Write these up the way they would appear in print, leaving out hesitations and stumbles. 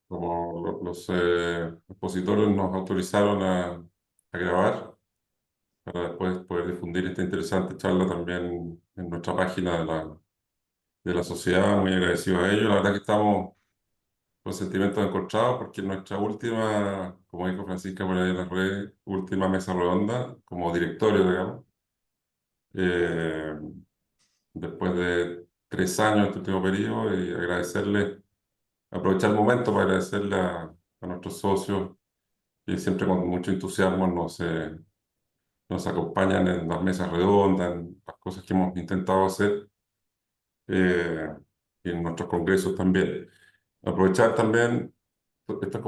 como los expositores nos autorizaron a grabar para después poder difundir esta interesante charla también en nuestra página de la sociedad. Muy agradecido a ellos. La verdad que estamos con sentimientos encontrados porque nuestra última, como dijo Francisca por ahí en las redes, última mesa redonda como directorio, digamos, eh, después de 3 años de este último periodo, y agradecerle, aprovechar el momento para agradecerle a nuestros socios que siempre con mucho entusiasmo nos acompañan en las mesas redondas, en las cosas que hemos intentado hacer eh, y en nuestros congresos también. Aprovechar también, esto es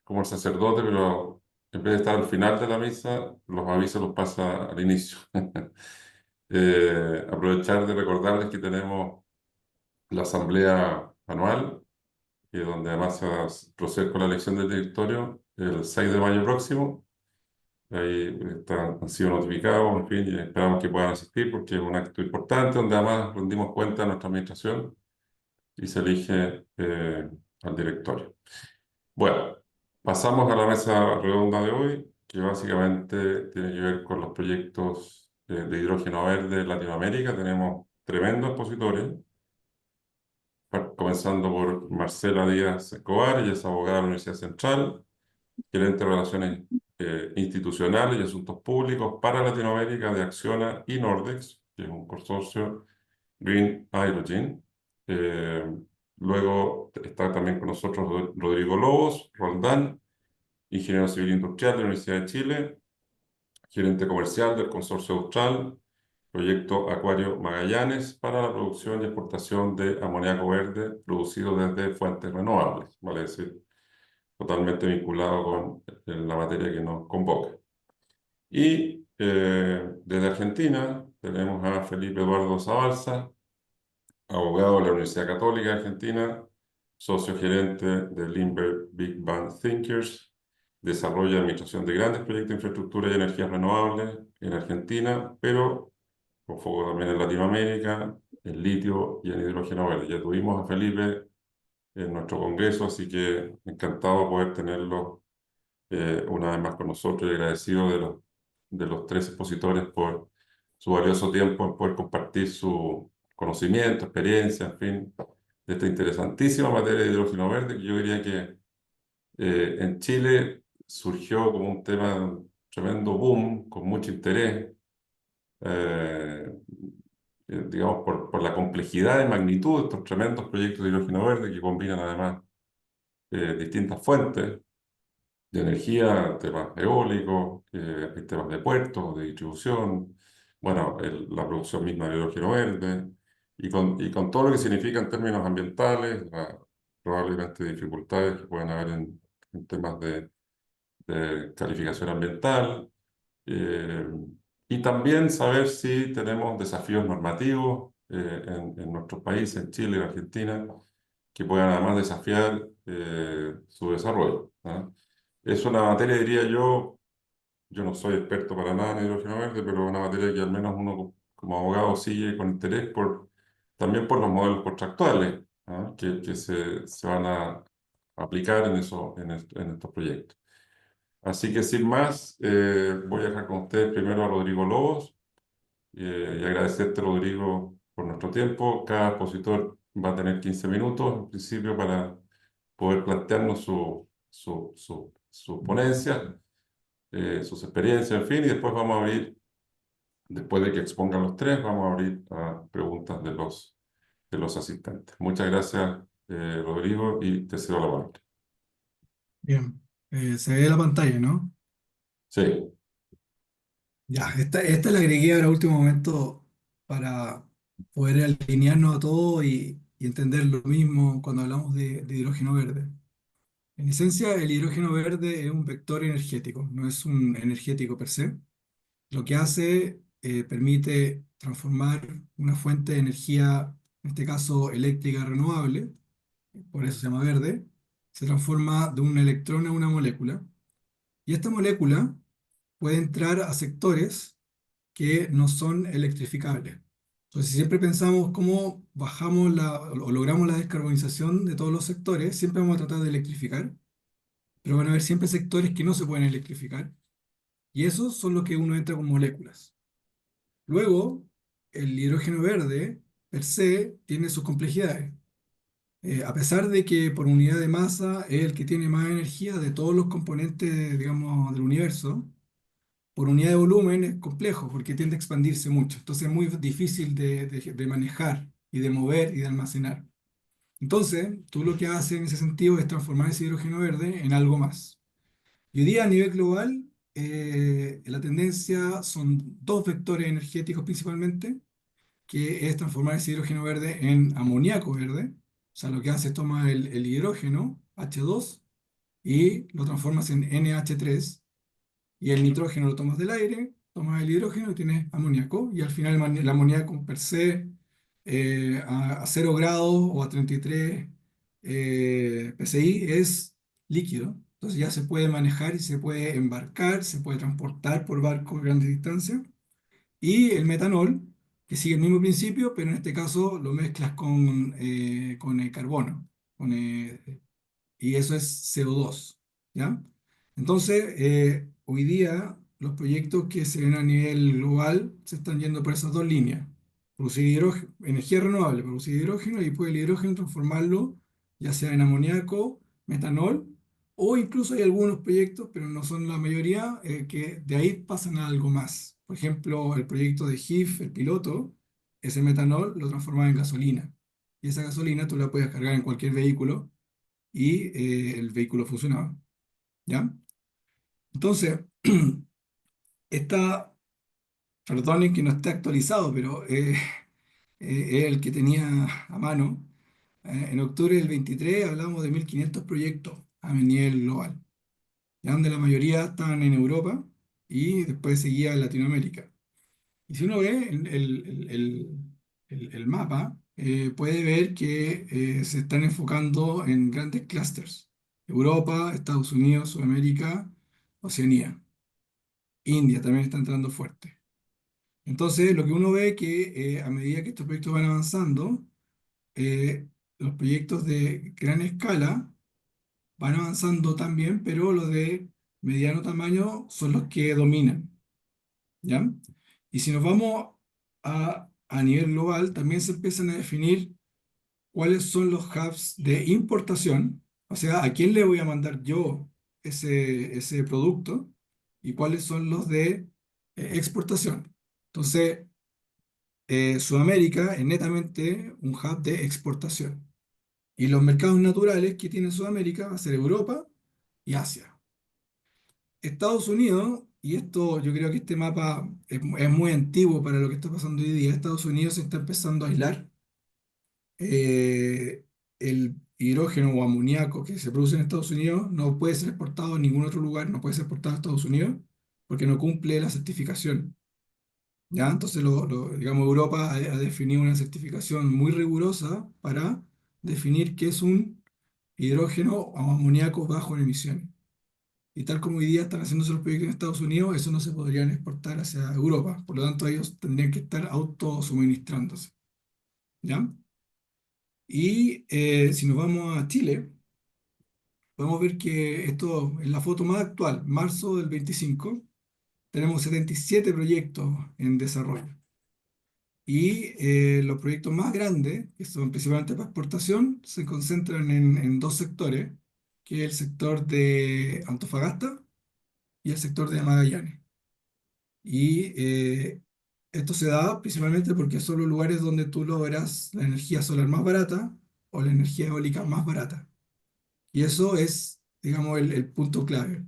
como el sacerdote, pero en vez de estar al final de la misa, los avisos los pasa al inicio. Aprovechar de recordarles que tenemos la asamblea anual, donde además se va a proceder con la elección del directorio el 6 de mayo próximo. Ahí han sido notificados, en fin, y esperamos que puedan asistir porque es un acto importante donde además rendimos cuenta de nuestra administración y se elige al directorio. Bueno, pasamos a la mesa redonda de hoy, que básicamente tiene que ver con los proyectos de hidrógeno verde en Latinoamérica. Tenemos tremendos expositores, comenzando por Marcela Díaz Escobar, ella es abogada de la Universidad Central, gerente de Relaciones Institucionales y Asuntos Públicos para Latinoamérica de Acciona y Nordex, que es un consorcio Green Hydrogen. Eh, Luego está también con nosotros Rodrigo Lobos, Roldán, ingeniero civil industrial de la Universidad de Chile, gerente comercial del Consorcio Austral, proyecto Acuario Magallanes para la producción y exportación de amoníaco verde producido desde fuentes renovables, vale decir, totalmente vinculado con la materia que nos convoca. Y desde Argentina tenemos a Felipe Eduardo Zabalza, abogado de la Universidad Católica de Argentina, socio gerente de Limber Big Bang Thinkers, desarrollo y administración de grandes proyectos de infraestructura y energías renovables en Argentina, pero con foco también en Latinoamérica, en litio y en hidrógeno verde. Ya tuvimos a Felipe en nuestro congreso, así que encantado de poder tenerlo una vez más con nosotros y agradecido de los tres expositores por su valioso tiempo en poder compartir su conocimiento, experiencia, en fin, de esta interesantísima materia de hidrógeno verde, que yo diría que en Chile surgió como un tema, un tremendo boom, con mucho interés, eh, digamos, por la complejidad y magnitud de estos tremendos proyectos de hidrógeno verde que combinan además distintas fuentes de energía, temas eólicos, hay temas de puertos, de distribución, bueno, la producción misma de hidrógeno verde, y con todo lo que significa en términos ambientales, probablemente dificultades que pueden haber en temas de calificación ambiental, eh, y también saber si tenemos desafíos normativos en nuestros países, en Chile y en Argentina, que puedan además desafiar su desarrollo, ¿ah? Es una materia, diría yo no soy experto para nada en hidrógeno verde, pero es una materia que al menos uno como abogado sigue con interés también por los modelos contractuales, ¿ah? Que se van a aplicar en estos proyectos. Así que sin más, voy a dejar con ustedes primero a Rodrigo Lobos y agradecerte, Rodrigo, por nuestro tiempo. Cada expositor va a tener 15 minutos en principio para poder plantearnos su ponencia, sus experiencias, en fin, y después vamos a abrir, después de que expongan los tres, vamos a abrir a preguntas de los asistentes. Muchas gracias, Rodrigo, y te cedo la palabra. Bien, se ve la pantalla, ¿no? Sí, Ya, esta la agregué ahora a último momento para poder alinearnos a todo y entender lo mismo cuando hablamos de hidrógeno verde. En esencia, el hidrógeno verde es un vector energético, no es un energético per se. Lo que hace, permite transformar una fuente de energía, en este caso eléctrica renovable, por eso se llama verde, se transforma de un electrón a una molécula. Y esta molécula puede entrar a sectores que no son electrificables. Entonces, si siempre pensamos cómo bajamos o logramos la descarbonización de todos los sectores, siempre vamos a tratar de electrificar, pero van a haber siempre sectores que no se pueden electrificar, y esos son los que uno entra con moléculas. Luego, el hidrógeno verde, per se, tiene sus complejidades. A pesar de que por unidad de masa es el que tiene más energía de todos los componentes, digamos, del universo, por unidad de volumen es complejo porque tiende a expandirse mucho. Entonces es muy difícil de manejar y de mover y de almacenar. Entonces, tú lo que haces en ese sentido es transformar ese hidrógeno verde en algo más. Y hoy día a nivel global, la tendencia son dos vectores energéticos principalmente, que es transformar ese hidrógeno verde en amoníaco verde. O sea, lo que hace es tomar el hidrógeno, H2, y lo transformas en NH3, y el nitrógeno lo tomas del aire, tomas el hidrógeno y tienes amoníaco, y al final el amoníaco per se, a 0 grados o a 33 PSI es líquido. Entonces ya se puede manejar y se puede embarcar, se puede transportar por barco a grandes distancias. Y el metanol, que sigue el mismo principio, pero en este caso lo mezclas con el carbono, con, y eso es CO2, ¿ya? Entonces, hoy día los proyectos que se ven a nivel global se están yendo por esas dos líneas. Producir hidrógeno, energía renovable, producir hidrógeno y después el hidrógeno transformarlo ya sea en amoníaco, metanol, o incluso hay algunos proyectos, pero no son la mayoría, que de ahí pasan a algo más. Por ejemplo, el proyecto de HIF, el piloto, ese metanol lo transforma en gasolina. Y esa gasolina tú la puedes cargar en cualquier vehículo y el vehículo funcionaba, ¿ya? Entonces, esta, perdonen que no esté actualizado, pero es el que tenía a mano. En octubre del 23 hablamos de 1.500 proyectos a nivel global, ya donde la mayoría estaban en Europa y después seguía en Latinoamérica. Y si uno ve el mapa, puede ver que se están enfocando en grandes clústeres. Europa, Estados Unidos, Sudamérica, Oceanía. India también está entrando fuerte. Entonces, lo que uno ve que a medida que estos proyectos van avanzando, los proyectos de gran escala van avanzando también, pero los de mediano tamaño son los que dominan. ¿Ya? Y si nos vamos a nivel global, también se empiezan a definir cuáles son los hubs de importación, o sea, a quién le voy a mandar yo ese producto, y cuáles son los de exportación. Entonces, Sudamérica es netamente un hub de exportación. Y los mercados naturales que tiene Sudamérica va a ser Europa y Asia. Estados Unidos, y esto yo creo que este mapa es muy antiguo para lo que está pasando hoy día. Estados Unidos se está empezando a aislar. El hidrógeno o amoníaco que se produce en Estados Unidos no puede ser exportado a ningún otro lugar, no puede ser exportado a Estados Unidos porque no cumple la certificación. ¿Ya? Entonces, digamos, Europa ha definido una certificación muy rigurosa para definir qué es un hidrógeno o amoníaco bajo en emisiones. Y tal como hoy día están haciéndose los proyectos en Estados Unidos, eso no se podrían exportar hacia Europa. Por lo tanto, ellos tendrían que estar autosuministrándose. ¿Ya? Y si nos vamos a Chile, podemos ver que esto es la foto más actual, marzo del 25, tenemos 77 proyectos en desarrollo. Y los proyectos más grandes, que son principalmente para exportación, se concentran en dos sectores, que es el sector de Antofagasta y el sector de Magallanes. Y esto se da principalmente porque son los lugares donde tú logras la energía solar más barata o la energía eólica más barata. Y eso es, digamos, el punto clave.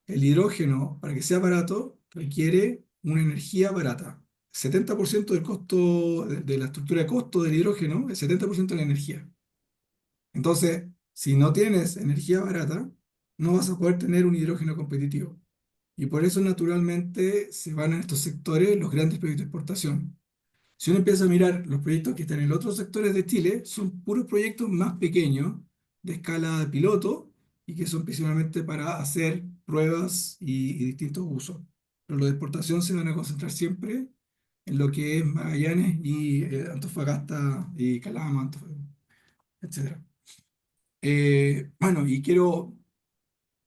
El hidrógeno, para que sea barato, requiere una energía barata. 70% del costo, de la estructura de costo del hidrógeno, el 70% de la energía. Entonces, si no tienes energía barata, no vas a poder tener un hidrógeno competitivo. Y por eso, naturalmente, se van a estos sectores los grandes proyectos de exportación. Si uno empieza a mirar los proyectos que están en los otros sectores de Chile, son puros proyectos más pequeños, de escala de piloto, y que son principalmente para hacer pruebas y distintos usos. Pero los de exportación se van a concentrar siempre en lo que es Magallanes y Antofagasta y Calama, etcétera. Bueno, y quiero,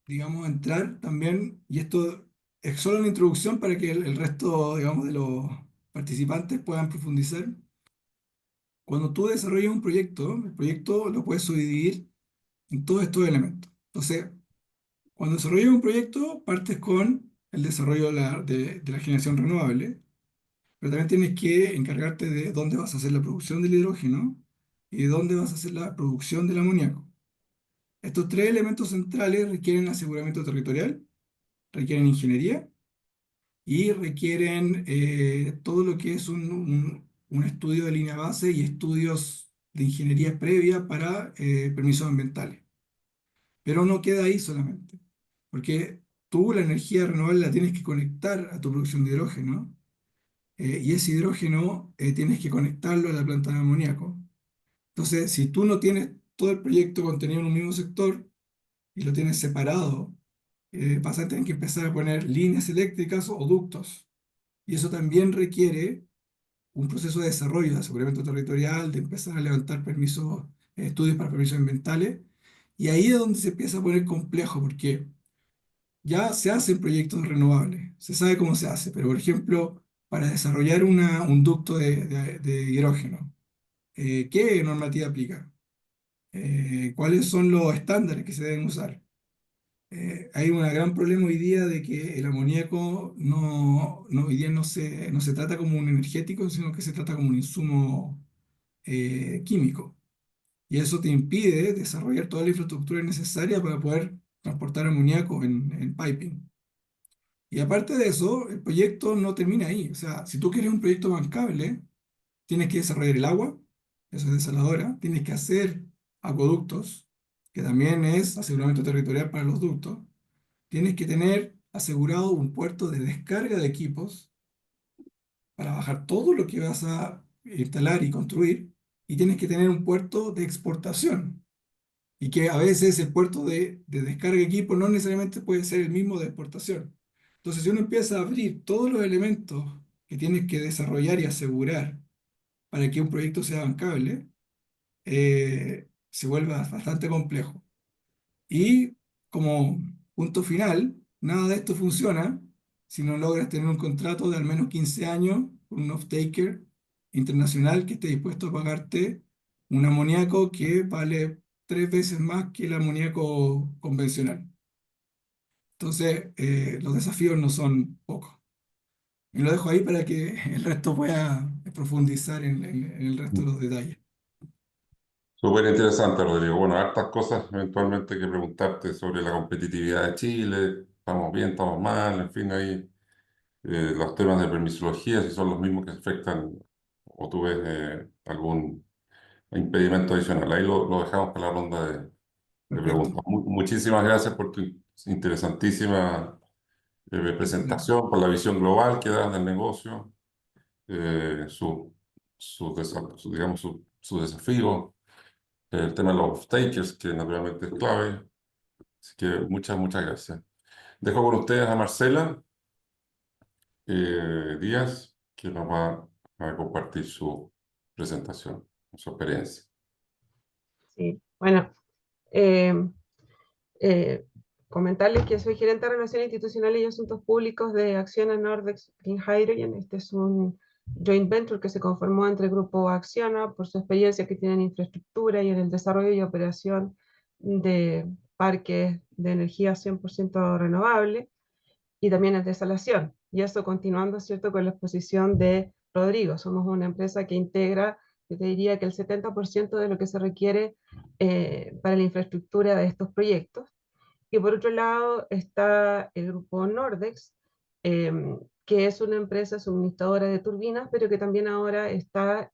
digamos, entrar también, y esto es solo una introducción para que el resto, digamos, de los participantes puedan profundizar. Cuando tú desarrollas un proyecto, el proyecto lo puedes subdividir en todos estos elementos. Entonces, cuando desarrollas un proyecto, partes con el desarrollo de la generación renovable, pero también tienes que encargarte de dónde vas a hacer la producción del hidrógeno y de dónde vas a hacer la producción del amoníaco. Estos tres elementos centrales requieren aseguramiento territorial, requieren ingeniería y requieren todo lo que es un estudio de línea base y estudios de ingeniería previa para permisos ambientales. Pero no queda ahí solamente, porque tú la energía renovable la tienes que conectar a tu producción de hidrógeno y ese hidrógeno tienes que conectarlo a la planta de amoníaco. Entonces, si tú no tienes todo el proyecto contenido en un mismo sector y lo tienes separado, vas a tener que empezar a poner líneas eléctricas o ductos. Y eso también requiere un proceso de desarrollo, de aseguramiento territorial, de empezar a levantar permisos, estudios para permisos ambientales. Y ahí es donde se empieza a poner complejo, porque ya se hacen proyectos renovables, se sabe cómo se hace, pero por ejemplo, para desarrollar un ducto de hidrógeno, ¿qué normativa aplica? ¿Cuáles son los estándares que se deben usar? Hay un gran problema hoy día de que el amoníaco hoy día no se trata como un energético, sino que se trata como un insumo químico. Y eso te impide desarrollar toda la infraestructura necesaria para poder transportar amoníaco en piping. Y aparte de eso, el proyecto no termina ahí. O sea, si tú quieres un proyecto bancable, tienes que desarrollar el agua, eso es desaladora, tienes que hacer acueductos, que también es aseguramiento territorial para los ductos, tienes que tener asegurado un puerto de descarga de equipos para bajar todo lo que vas a instalar y construir, y tienes que tener un puerto de exportación, y que a veces el puerto de descarga de equipo no necesariamente puede ser el mismo de exportación. Entonces, si uno empieza a abrir todos los elementos que tienes que desarrollar y asegurar para que un proyecto sea bancable, se vuelve bastante complejo. Y como punto final, nada de esto funciona si no logras tener un contrato de al menos 15 años con un off-taker internacional que esté dispuesto a pagarte un amoníaco que vale 3 veces más que el amoníaco convencional. Entonces, los desafíos no son pocos. Y lo dejo ahí para que el resto pueda profundizar en el resto de los detalles. Súper interesante, Rodrigo. Bueno, hartas cosas eventualmente que preguntarte sobre la competitividad de Chile. ¿Estamos bien, estamos mal? En fin, ahí los temas de permisología, si son los mismos que afectan o tú ves algún impedimento adicional. Ahí lo dejamos para la ronda de Perfecto. preguntas. Muchísimas gracias por tu interesantísima presentación, por la visión global que das del negocio, eh, su, digamos, su desafío, el tema de los off-takers, que naturalmente es clave. Así que muchas gracias. Dejo con ustedes a Marcela Díaz, que nos va a compartir su presentación, su experiencia. Sí, bueno, eh, eh, comentarles que soy gerente de Relaciones Institucionales y Asuntos Públicos de Acciona Nordex Green Hydrogen. Este es un joint venture que se conformó entre el Grupo Acciona por su experiencia que tiene en infraestructura y en el desarrollo y operación de parques de energía 100% renovable y también en desalación. Y eso continuando, ¿cierto?, con la exposición de Rodrigo. Somos una empresa que integra, yo te diría que el 70% de lo que se requiere para la infraestructura de estos proyectos. Y por otro lado está el grupo Nordex, eh, que es una empresa suministradora de turbinas, pero que también ahora está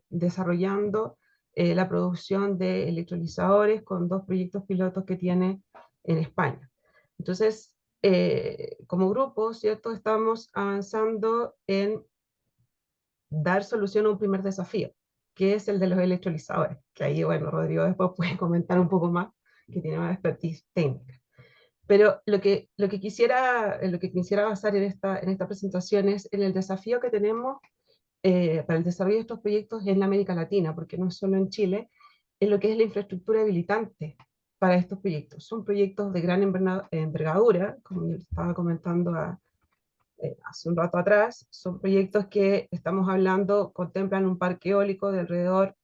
desarrollando la producción de electrolizadores con 2 proyectos pilotos que tiene en España. Entonces, como grupo, ¿cierto? Estamos avanzando en dar solución a un primer desafío, que es el de los electrolizadores, que ahí, bueno, Rodrigo después puede comentar un poco más, que tiene más expertise técnica. Pero lo que quisiera basar en esta presentación es en el desafío que tenemos para el desarrollo de estos proyectos en la América Latina, porque no es solo en Chile, en lo que es la infraestructura habilitante para estos proyectos. Son proyectos de gran envergadura, como yo estaba comentando hace un rato atrás. Son proyectos que estamos hablando, contemplan un parque eólico de alrededor,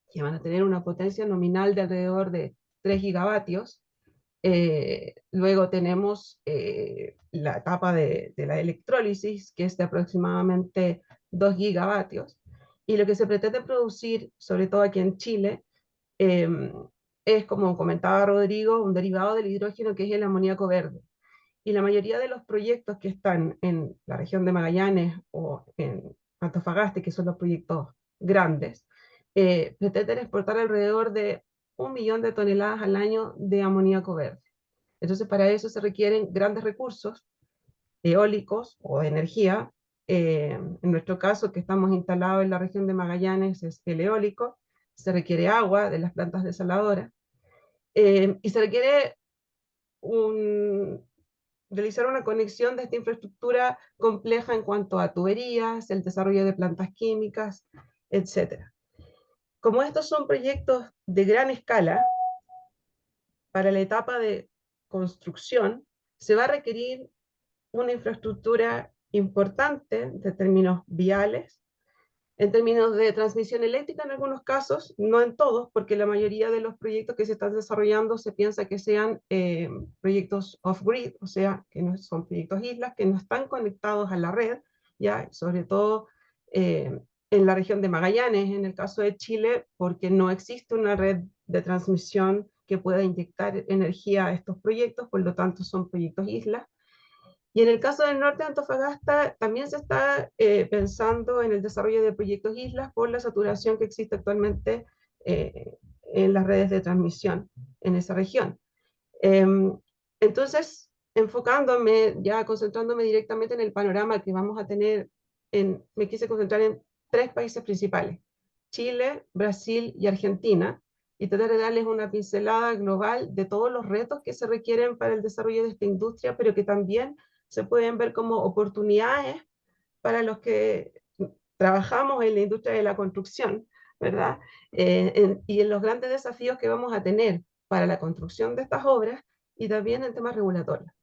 que van a tener una potencia nominal de alrededor de 3 gigavatios. Luego tenemos la etapa de la electrólisis, que es de aproximadamente 2 gigavatios. Y lo que se pretende producir, sobre todo aquí en Chile, eh, es, como comentaba Rodrigo, un derivado del hidrógeno que es el amoníaco verde. Y la mayoría de los proyectos que están en la región de Magallanes o en Antofagasta, que son los proyectos grandes, pretenden exportar alrededor de 1 millón de toneladas al año de amoníaco verde. Entonces, para eso se requieren grandes recursos eólicos o de energía. En nuestro caso, que estamos instalados en la región de Magallanes, es el eólico. Se requiere agua de las plantas desaladoras. Y se requiere realizar una conexión de esta infraestructura compleja en cuanto a tuberías, el desarrollo de plantas químicas, etc. Como estos son proyectos de gran escala, para la etapa de construcción se va a requerir una infraestructura importante de términos viales, en términos de transmisión eléctrica en algunos casos, no en todos, porque la mayoría de los proyectos que se están desarrollando se piensa que sean proyectos off-grid, o sea, que no son proyectos islas, que no están conectados a la red, ya, sobre todo en la región de Magallanes, en el caso de Chile, porque no existe una red de transmisión que pueda inyectar energía a estos proyectos, por lo tanto son proyectos islas. Y en el caso del norte de Antofagasta, también se está pensando en el desarrollo de proyectos islas por la saturación que existe actualmente en las redes de transmisión en esa región. Entonces, enfocándome, ya concentrándome directamente en el panorama que vamos a tener, me quise concentrar en 3 países principales: Chile, Brasil y Argentina, y tratar de darles una pincelada global de todos los retos que se requieren para el desarrollo de esta industria, pero que también se pueden ver como oportunidades para los que trabajamos en la industria de la construcción, ¿verdad? Y en los grandes desafíos que vamos a tener para la construcción de estas obras y también en temas regulatorios.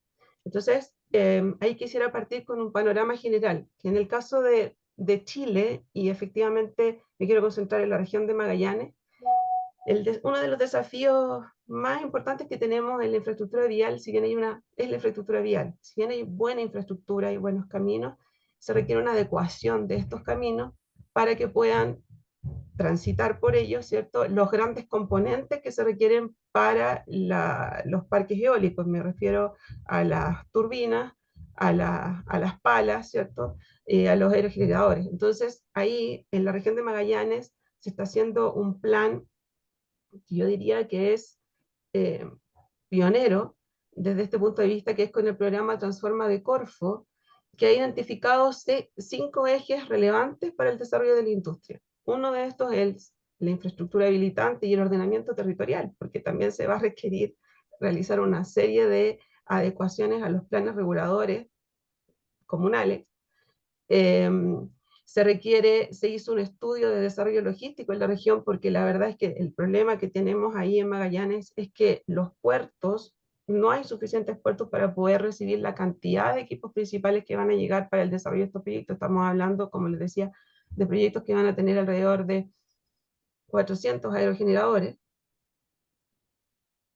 Entonces, ahí quisiera partir con un panorama general, que en el caso de Chile, y efectivamente me quiero concentrar en la región de Magallanes, uno de los desafíos más importantes que tenemos en la infraestructura vial, si bien es la infraestructura vial, si bien hay buena infraestructura y buenos caminos, se requiere una adecuación de estos caminos para que puedan transitar por ellos, ¿cierto?, los grandes componentes que se requieren para los parques eólicos. Me refiero a las turbinas, a las palas, ¿cierto?, a los aerogeneradores. Entonces, ahí en la región de Magallanes se está haciendo un plan que yo diría que es eh, pionero desde este punto de vista, que es con el programa Transforma de Corfo, que ha identificado 5 ejes relevantes para el desarrollo de la industria. Uno de estos es la infraestructura habilitante y el ordenamiento territorial, porque también se va a requerir realizar una serie de adecuaciones a los planes reguladores comunales. Se hizo un estudio de desarrollo logístico en la región, porque la verdad es que el problema que tenemos ahí en Magallanes es que los puertos, no hay suficientes puertos para poder recibir la cantidad de equipos principales que van a llegar para el desarrollo de estos proyectos. Estamos hablando, como les decía, de proyectos que van a tener alrededor de 400 aerogeneradores.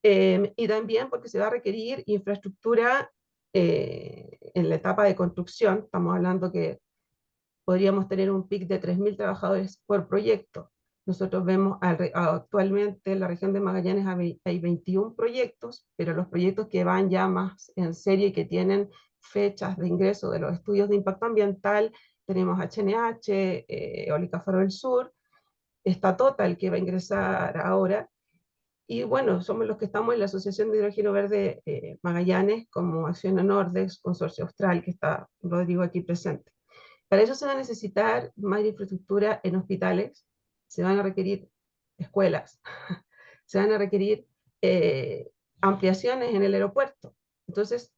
Y también porque se va a requerir infraestructura en la etapa de construcción. Estamos hablando que podríamos tener un pic de 3.000 trabajadores por proyecto. Nosotros vemos actualmente en la región de Magallanes hay 21 proyectos, pero los proyectos que van ya más en serie y que tienen fechas de ingreso de los estudios de impacto ambiental, tenemos HNH, Eólica Faro del Sur, está Total, que va a ingresar ahora, y bueno, somos los que estamos en la Asociación de Hidrógeno Verde Magallanes, como Acciona Nordex, Consorcio Austral, que está Rodrigo aquí presente. Para eso se va a necesitar más infraestructura en hospitales, se van a requerir escuelas, se van a requerir ampliaciones en el aeropuerto, Entonces,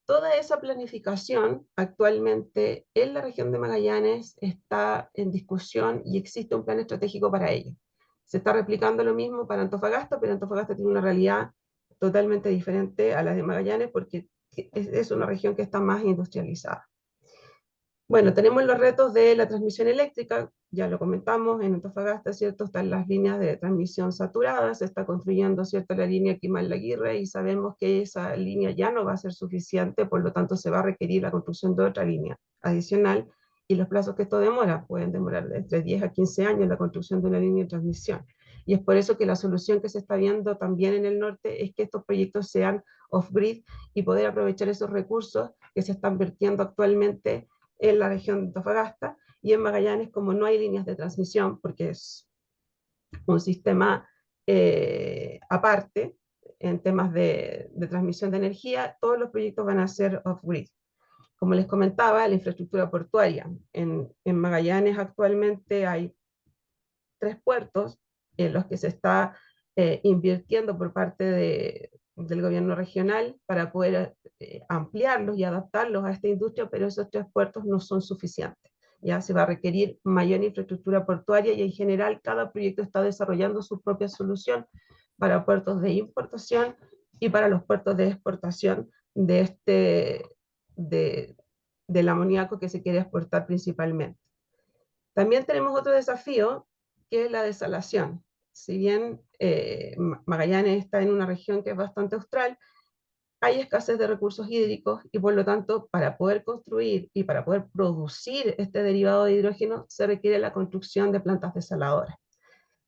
toda esa planificación actualmente en la región de Magallanes está en discusión y existe un plan estratégico para ello. Se está replicando lo mismo para Antofagasta, pero Antofagasta tiene una realidad totalmente diferente a la de Magallanes porque es una región que está más industrializada. Bueno, tenemos los retos de la transmisión eléctrica, ya lo comentamos, en Antofagasta, ¿cierto? Están las líneas de transmisión saturadas, se está construyendo, ¿cierto?, la línea Quimal-Laguirre y sabemos que esa línea ya no va a ser suficiente, por lo tanto se va a requerir la construcción de otra línea adicional y los plazos que esto demora, pueden demorar de entre 10 a 15 años la construcción de una línea de transmisión. Y es por eso que la solución que se está viendo también en el norte es que estos proyectos sean off-grid y poder aprovechar esos recursos que se están vertiendo actualmente en la región de Antofagasta, y en Magallanes, como no hay líneas de transmisión, porque es un sistema aparte en temas de transmisión de energía, todos los proyectos van a ser off-grid. Como les comentaba, la infraestructura portuaria. En Magallanes actualmente hay 3 puertos en los que se está invirtiendo por parte del gobierno regional para poder ampliarlos y adaptarlos a esta industria, pero esos 3 puertos no son suficientes. Ya se va a requerir mayor infraestructura portuaria y en general cada proyecto está desarrollando su propia solución para puertos de importación y para los puertos de exportación de, del amoníaco que se quiere exportar principalmente. También tenemos otro desafío, que es la desalación. Si bien Magallanes está en una región que es bastante austral, hay escasez de recursos hídricos y por lo tanto para poder construir y para poder producir este derivado de hidrógeno se requiere la construcción de plantas desaladoras.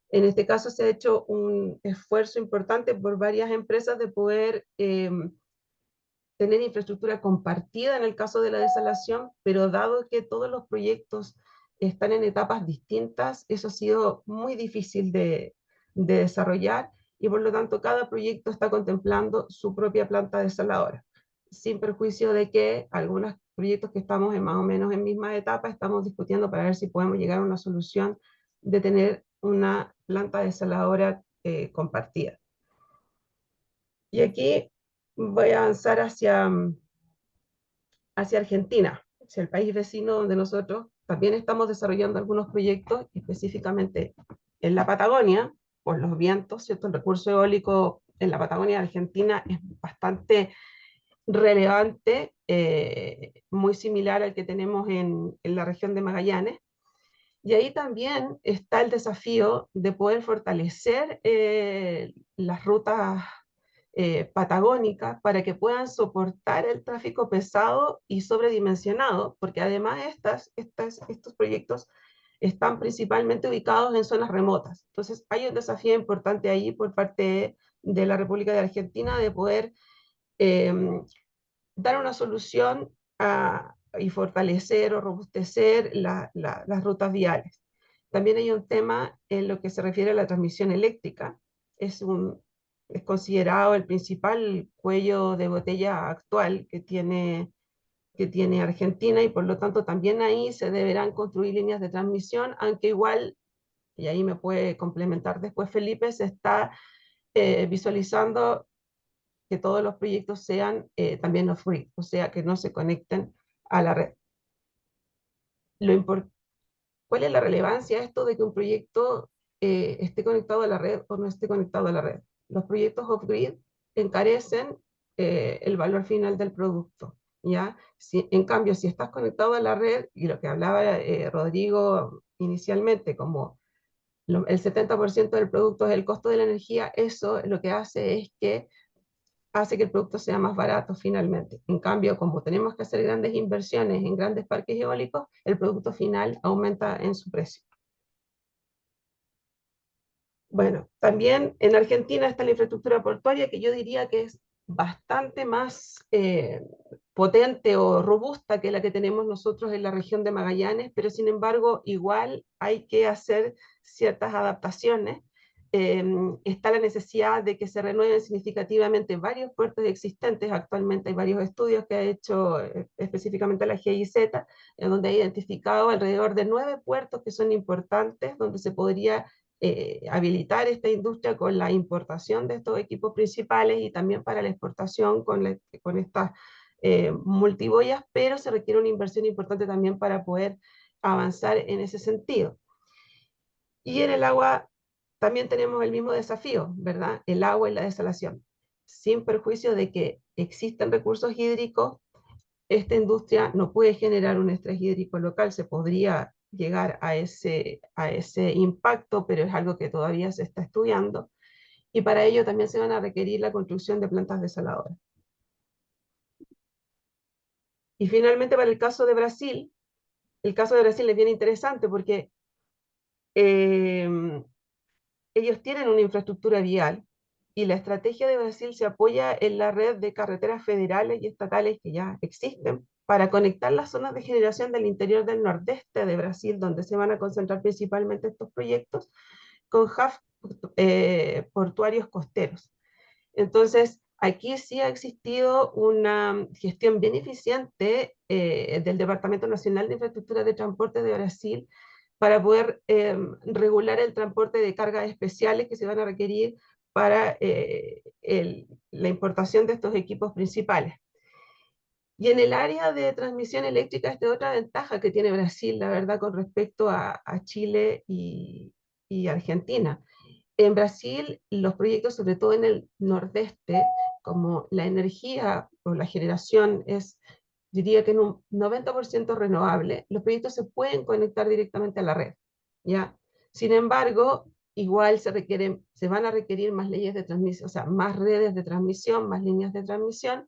En este caso se ha hecho un esfuerzo importante por varias empresas de poder tener infraestructura compartida en el caso de la desalación, pero dado que todos los proyectos están en etapas distintas, eso ha sido muy difícil de desarrollar y por lo tanto cada proyecto está contemplando su propia planta desaladora, sin perjuicio de que algunos proyectos que estamos en más o menos en misma etapa estamos discutiendo para ver si podemos llegar a una solución de tener una planta desaladora compartida. Y aquí voy a avanzar hacia Argentina, hacia el país vecino donde nosotros también estamos desarrollando algunos proyectos, específicamente en la Patagonia, por los vientos, ¿cierto? El recurso eólico en la Patagonia de Argentina es bastante relevante, muy similar al que tenemos en la región de Magallanes. Y ahí también está el desafío de poder fortalecer las rutas patagónicas para que puedan soportar el tráfico pesado y sobredimensionado, porque además estos proyectos están principalmente ubicados en zonas remotas. Entonces hay un desafío importante ahí por parte de la República de Argentina de poder eh, dar una solución y fortalecer o robustecer las rutas viales. También hay un tema en lo que se refiere a la transmisión eléctrica. Es considerado el principal cuello de botella actual que tiene Argentina y por lo tanto también ahí se deberán construir líneas de transmisión, aunque igual, y ahí me puede complementar después Felipe, se está visualizando que todos los proyectos sean también off-grid, o sea, que no se conecten a la red. ¿Cuál es la relevancia de esto de que un proyecto esté conectado a la red o no esté conectado a la red? Los proyectos off-grid encarecen el valor final del producto, ¿ya? En cambio, si estás conectado a la red, y lo que hablaba Rodrigo inicialmente, como el 70% del producto es el costo de la energía, eso lo que hace es que hace que el producto sea más barato finalmente. En cambio, como tenemos que hacer grandes inversiones en grandes parques eólicos, el producto final aumenta en su precio. Bueno, también en Argentina está la infraestructura portuaria, que yo diría que es bastante más potente o robusta que la que tenemos nosotros en la región de Magallanes, pero sin embargo igual hay que hacer ciertas adaptaciones. Está la necesidad de que se renueven significativamente varios puertos existentes. Actualmente hay varios estudios que ha hecho específicamente la GIZ, en donde ha identificado alrededor de 9 puertos que son importantes, donde se podría habilitar esta industria con la importación de estos equipos principales y también para la exportación con estas multiboyas, pero se requiere una inversión importante también para poder avanzar en ese sentido. Y en el agua también tenemos el mismo desafío, ¿verdad? El agua y la desalación. Sin perjuicio de que existen recursos hídricos, esta industria no puede generar un estrés hídrico local, se podría llegar a ese impacto, pero es algo que todavía se está estudiando, y para ello también se van a requerir la construcción de plantas desaladoras. Y finalmente, para el caso de Brasil es bien interesante porque ellos tienen una infraestructura vial y la estrategia de Brasil se apoya en la red de carreteras federales y estatales que ya existen para conectar las zonas de generación del interior del nordeste de Brasil, donde se van a concentrar principalmente estos proyectos, con hubs portuarios costeros. Entonces, aquí sí ha existido una gestión bien eficiente del Departamento Nacional de Infraestructura de Transporte de Brasil para poder regular el transporte de cargas especiales que se van a requerir para la importación de estos equipos principales. Y en el área de transmisión eléctrica, esta es otra ventaja que tiene Brasil, la verdad, con respecto a Chile y Argentina. En Brasil, los proyectos, sobre todo en el nordeste, como la energía o la generación es, diría que en un 90% renovable, los proyectos se pueden conectar directamente a la red, ¿ya? Sin embargo, igual se van a requerir más leyes de transmisión, o sea, más redes de transmisión, más líneas de transmisión,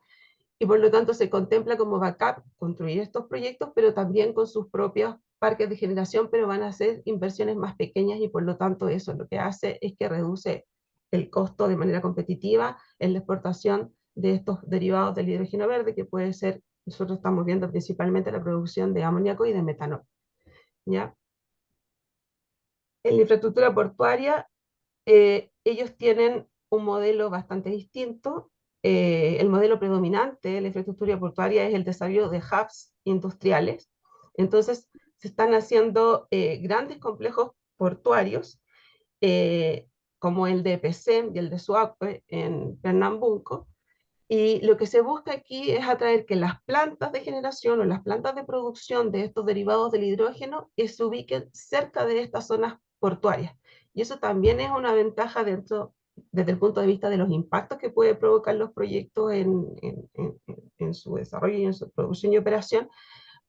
y por lo tanto se contempla como backup construir estos proyectos, pero también con sus propios parques de generación, pero van a ser inversiones más pequeñas y por lo tanto eso lo que hace es que reduce el costo de manera competitiva en la exportación de estos derivados del hidrógeno verde, que puede ser, nosotros estamos viendo principalmente la producción de amoníaco y de metanol, ¿ya? En la infraestructura portuaria, ellos tienen un modelo bastante distinto. El modelo predominante de la infraestructura portuaria es el desarrollo de hubs industriales. Entonces, se están haciendo grandes complejos portuarios, como el de Pecém y el de Suape en Pernambuco. Y lo que se busca aquí es atraer que las plantas de generación o las plantas de producción de estos derivados del hidrógeno se ubiquen cerca de estas zonas portuarias. Y eso también es una ventaja desde el punto de vista de los impactos que puede provocar los proyectos en su desarrollo y en su producción y operación,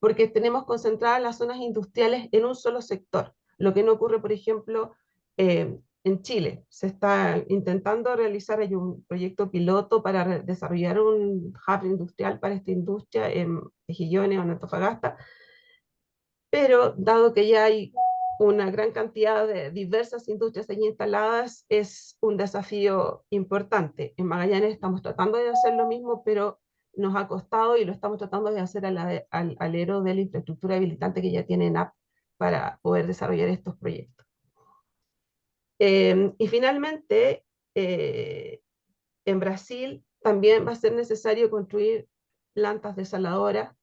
porque tenemos concentradas las zonas industriales en un solo sector, lo que no ocurre, por ejemplo, en Chile. Se está intentando realizar, hay un proyecto piloto para desarrollar un hub industrial para esta industria en Mejillones o en Antofagasta, pero dado que ya hay una gran cantidad de diversas industrias allí instaladas, es un desafío importante. En Magallanes estamos tratando de hacer lo mismo, pero nos ha costado y lo estamos tratando de hacer al alero de la infraestructura habilitante que ya tiene ENAP para poder desarrollar estos proyectos. Y finalmente, en Brasil también va a ser necesario construir plantas desaladoras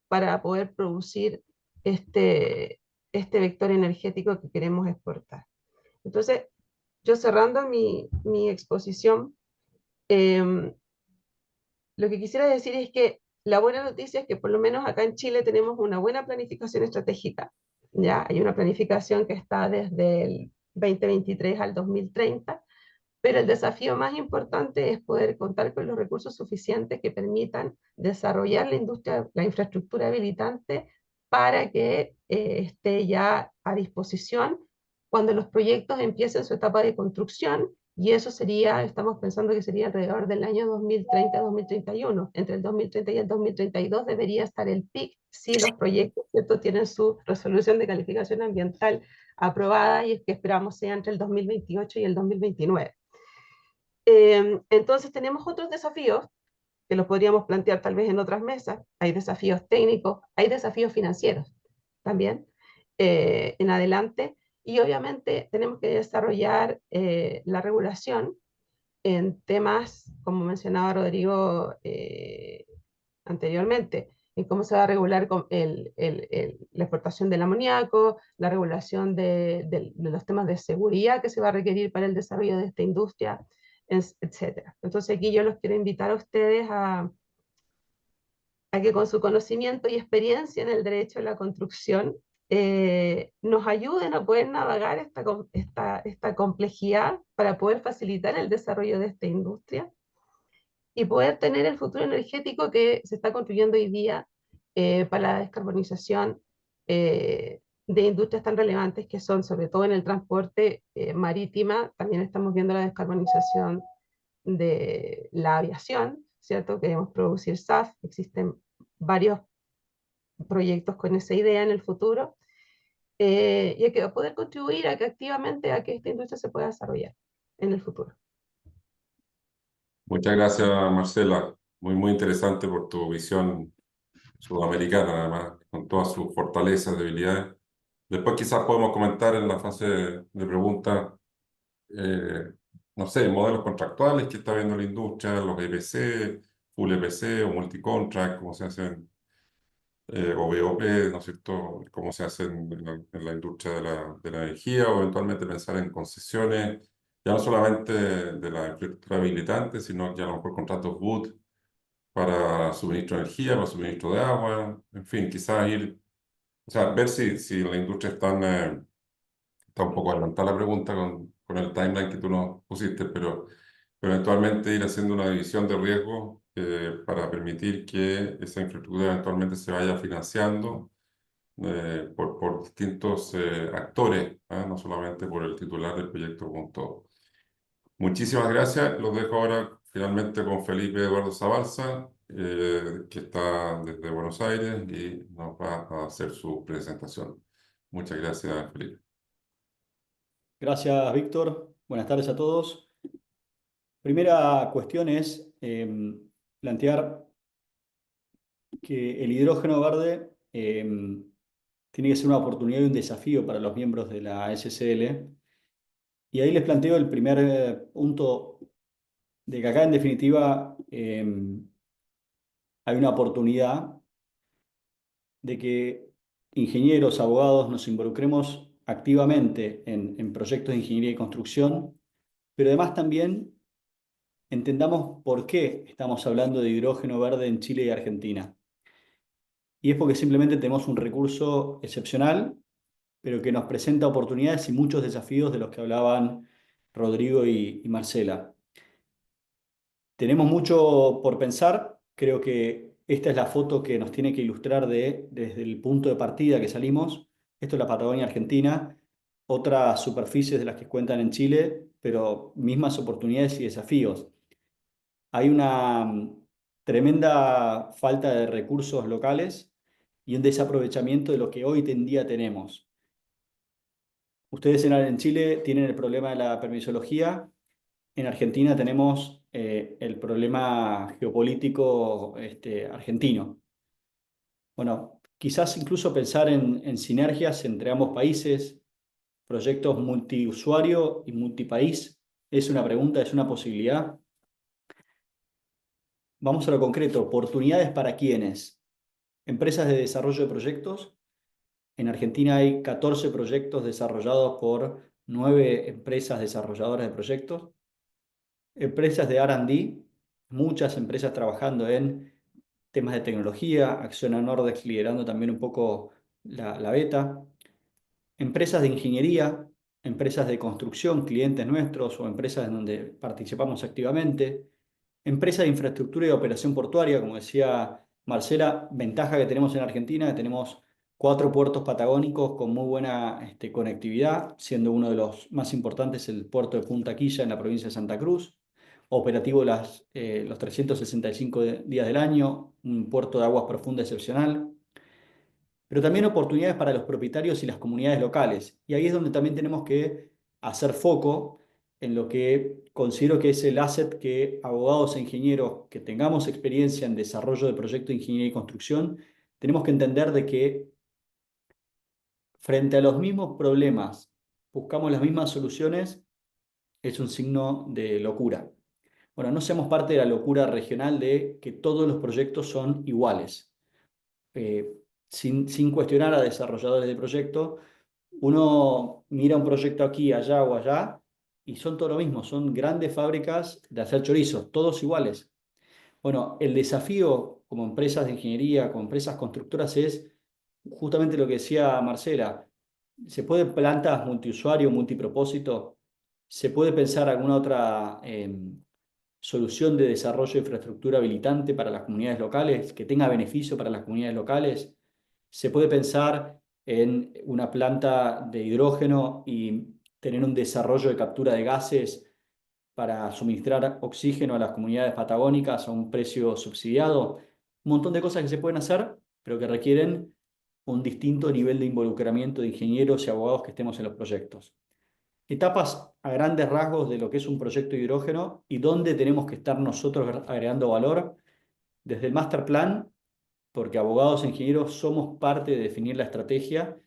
para poder producir este vector energético que queremos exportar. Entonces, yo cerrando mi exposición, lo que quisiera decir es que la buena noticia es que por lo menos acá en Chile tenemos una buena planificación estratégica. Ya hay una planificación que está desde el 2023 al 2030, pero el desafío más importante es poder contar con los recursos suficientes que permitan desarrollar la industria, la infraestructura habilitante para que esté ya a disposición cuando los proyectos empiecen su etapa de construcción, y eso sería, estamos pensando que sería alrededor del año 2030-2031. Entre el 2030 y el 2032 debería estar el PIC si los proyectos, ¿cierto?, tienen su resolución de calificación ambiental aprobada, y es que esperamos sea entre el 2028 y el 2029. Entonces tenemos otros desafíos que los podríamos plantear tal vez en otras mesas. Hay desafíos técnicos, hay desafíos financieros también en adelante, y obviamente tenemos que desarrollar la regulación en temas, como mencionaba Rodrigo anteriormente, cómo se va a regular la exportación del amoníaco, la regulación de los temas de seguridad que se va a requerir para el desarrollo de esta industria, etcétera. Entonces aquí yo los quiero invitar a ustedes a que con su conocimiento y experiencia en el derecho de la construcción nos ayuden a poder navegar esta complejidad para poder facilitar el desarrollo de esta industria y poder tener el futuro energético que se está construyendo hoy día para la descarbonización de industrias tan relevantes que son, sobre todo en el transporte marítima. También estamos viendo la descarbonización de la aviación, ¿cierto? Queremos producir SAF, existen varios proyectos con esa idea en el futuro, y a que poder contribuir a que activamente a que esta industria se pueda desarrollar en el futuro. Muchas gracias, Marcela. Muy, muy interesante por tu visión sudamericana, además, con todas sus fortalezas, debilidades. Después quizás podemos comentar en la fase de preguntas, eh, no sé, modelos contractuales que está viendo la industria, los EPC, full EPC o multicontract, cómo se hacen, o BOP, ¿no es cierto?, cómo se hacen en la industria de la energía, o eventualmente pensar en concesiones, ya no solamente de la infraestructura habilitante, sino que a lo mejor contratos BOOT para suministro de energía, para suministro de agua, en fin, quizás ir, o sea, ver si la industria está un poco adelantada la pregunta con el timeline que tú nos pusiste, pero eventualmente ir haciendo una división de riesgo para permitir que esa infraestructura eventualmente se vaya financiando por distintos actores, ¿ah? No solamente por el titular del proyecto como todo. Muchísimas gracias. Los dejo ahora finalmente con Felipe Eduardo Zabalza, que está desde Buenos Aires y nos va a hacer su presentación. Muchas gracias, Felipe. Gracias, Víctor. Buenas tardes a todos. Primera cuestión es plantear que el hidrógeno verde tiene que ser una oportunidad y un desafío para los miembros de la SCL. Y ahí les planteo el primer punto de que acá en definitiva hay una oportunidad de que ingenieros, abogados nos involucremos activamente en proyectos de ingeniería y construcción, pero además también entendamos por qué estamos hablando de hidrógeno verde en Chile y Argentina. Y es porque simplemente tenemos un recurso excepcional, pero que nos presenta oportunidades y muchos desafíos de los que hablaban Rodrigo y Marcela. Tenemos mucho por pensar. Creo que esta es la foto que nos tiene que ilustrar desde el punto de partida que salimos. Esto es la Patagonia Argentina, otras superficies de las que cuentan en Chile, pero mismas oportunidades y desafíos. Hay una tremenda falta de recursos locales y un desaprovechamiento de lo que hoy en día tenemos. Ustedes en Chile tienen el problema de la permisología. En Argentina tenemos el problema geopolítico argentino. Bueno, quizás incluso pensar en sinergias entre ambos países, proyectos multiusuario y multipaís. Es una pregunta, es una posibilidad. Vamos a lo concreto. ¿Oportunidades para quiénes? Empresas de desarrollo de proyectos. En Argentina hay 14 proyectos desarrollados por 9 empresas desarrolladoras de proyectos. Empresas de R&D, muchas empresas trabajando en temas de tecnología, Acciona Nordex liderando también un poco la beta. Empresas de ingeniería, empresas de construcción, clientes nuestros o empresas en donde participamos activamente. Empresas de infraestructura y operación portuaria, como decía Marcela, ventaja que tenemos en Argentina, que tenemos 4 puertos patagónicos con muy buena conectividad, siendo uno de los más importantes el puerto de Punta Quilla en la provincia de Santa Cruz, operativo los 365 días del año, un puerto de aguas profundas excepcional, pero también oportunidades para los propietarios y las comunidades locales. Y ahí es donde también tenemos que hacer foco en lo que considero que es el asset que abogados e ingenieros que tengamos experiencia en desarrollo de proyectos de ingeniería y construcción, tenemos que entender de que frente a los mismos problemas, buscamos las mismas soluciones, es un signo de locura. Bueno, no seamos parte de la locura regional de que todos los proyectos son iguales. sin cuestionar a desarrolladores de proyecto, uno mira un proyecto aquí, allá o allá, y son todo lo mismo, son grandes fábricas de hacer chorizos, todos iguales. Bueno, el desafío como empresas de ingeniería, como empresas constructoras, es justamente lo que decía Marcela. ¿Se puede plantas multiusuario, multipropósito? ¿Se puede pensar alguna otra solución de desarrollo de infraestructura habilitante para las comunidades locales, que tenga beneficio para las comunidades locales? ¿Se puede pensar en una planta de hidrógeno y tener un desarrollo de captura de gases para suministrar oxígeno a las comunidades patagónicas a un precio subsidiado? Un montón de cosas que se pueden hacer, pero que requieren un distinto nivel de involucramiento de ingenieros y abogados que estemos en los proyectos. Etapas a grandes rasgos de lo que es un proyecto de hidrógeno y dónde tenemos que estar nosotros agregando valor. Desde el master plan, porque abogados e ingenieros somos parte de definir la estrategia,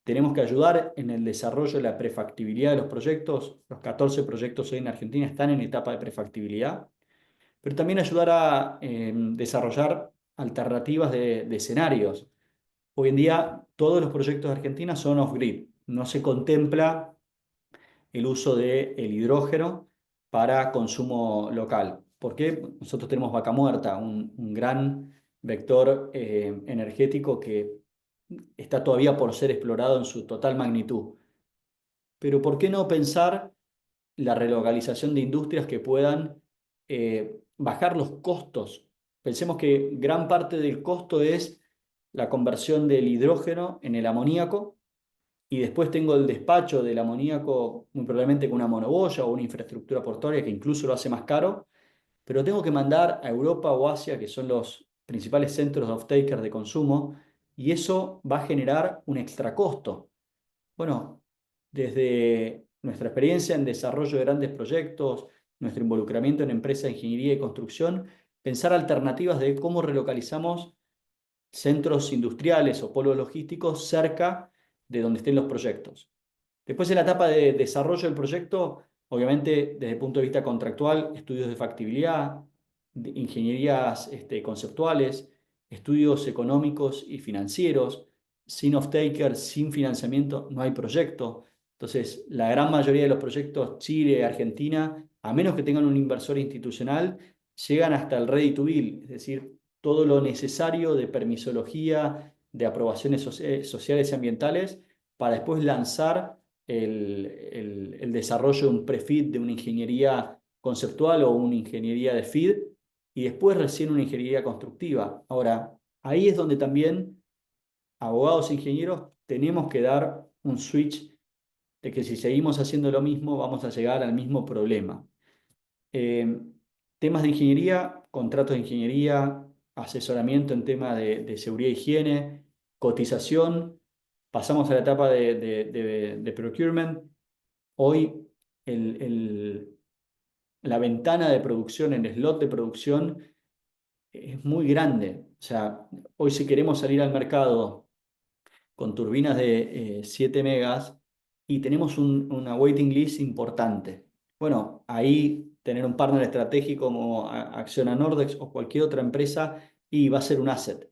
tenemos que ayudar en el desarrollo de la prefactibilidad de los proyectos. Los 14 proyectos hoy en Argentina están en etapa de prefactibilidad, pero también ayudar a desarrollar alternativas de escenarios. Hoy en día todos los proyectos de Argentina son off-grid. No se contempla el uso del hidrógeno para consumo local. ¿Por qué? Nosotros tenemos Vaca Muerta, un gran vector energético que está todavía por ser explorado en su total magnitud. Pero ¿por qué no pensar la relocalización de industrias que puedan bajar los costos? Pensemos que gran parte del costo es la conversión del hidrógeno en el amoníaco, y después tengo el despacho del amoníaco, muy probablemente con una monoboya o una infraestructura portuaria que incluso lo hace más caro, pero tengo que mandar a Europa o Asia, que son los principales centros de off-taker de consumo, y eso va a generar un extra costo. Bueno, desde nuestra experiencia en desarrollo de grandes proyectos, nuestro involucramiento en empresas de ingeniería y construcción, pensar alternativas de cómo relocalizamos centros industriales o polos logísticos cerca de donde estén los proyectos. Después, en la etapa de desarrollo del proyecto, obviamente desde el punto de vista contractual, estudios de factibilidad, ingenierías conceptuales, estudios económicos y financieros. Sin off-taker, sin financiamiento, no hay proyecto. Entonces, la gran mayoría de los proyectos Chile, Argentina, a menos que tengan un inversor institucional, llegan hasta el ready to build, es decir, todo lo necesario de permisología, de aprobaciones sociales y ambientales, para después lanzar el desarrollo de un pre-FEED, de una ingeniería conceptual o una ingeniería de FEED, y después recién una ingeniería constructiva. Ahora, ahí es donde también abogados e ingenieros tenemos que dar un switch de que si seguimos haciendo lo mismo vamos a llegar al mismo problema. Temas de ingeniería, contratos de ingeniería, asesoramiento en temas de seguridad e higiene, cotización. Pasamos a la etapa de procurement. Hoy la ventana de producción, el slot de producción es muy grande. O sea, hoy si queremos salir al mercado con turbinas de 7 megas y tenemos una waiting list importante. Bueno, ahí tener un partner estratégico como Acciona Nordex o cualquier otra empresa y va a ser un asset.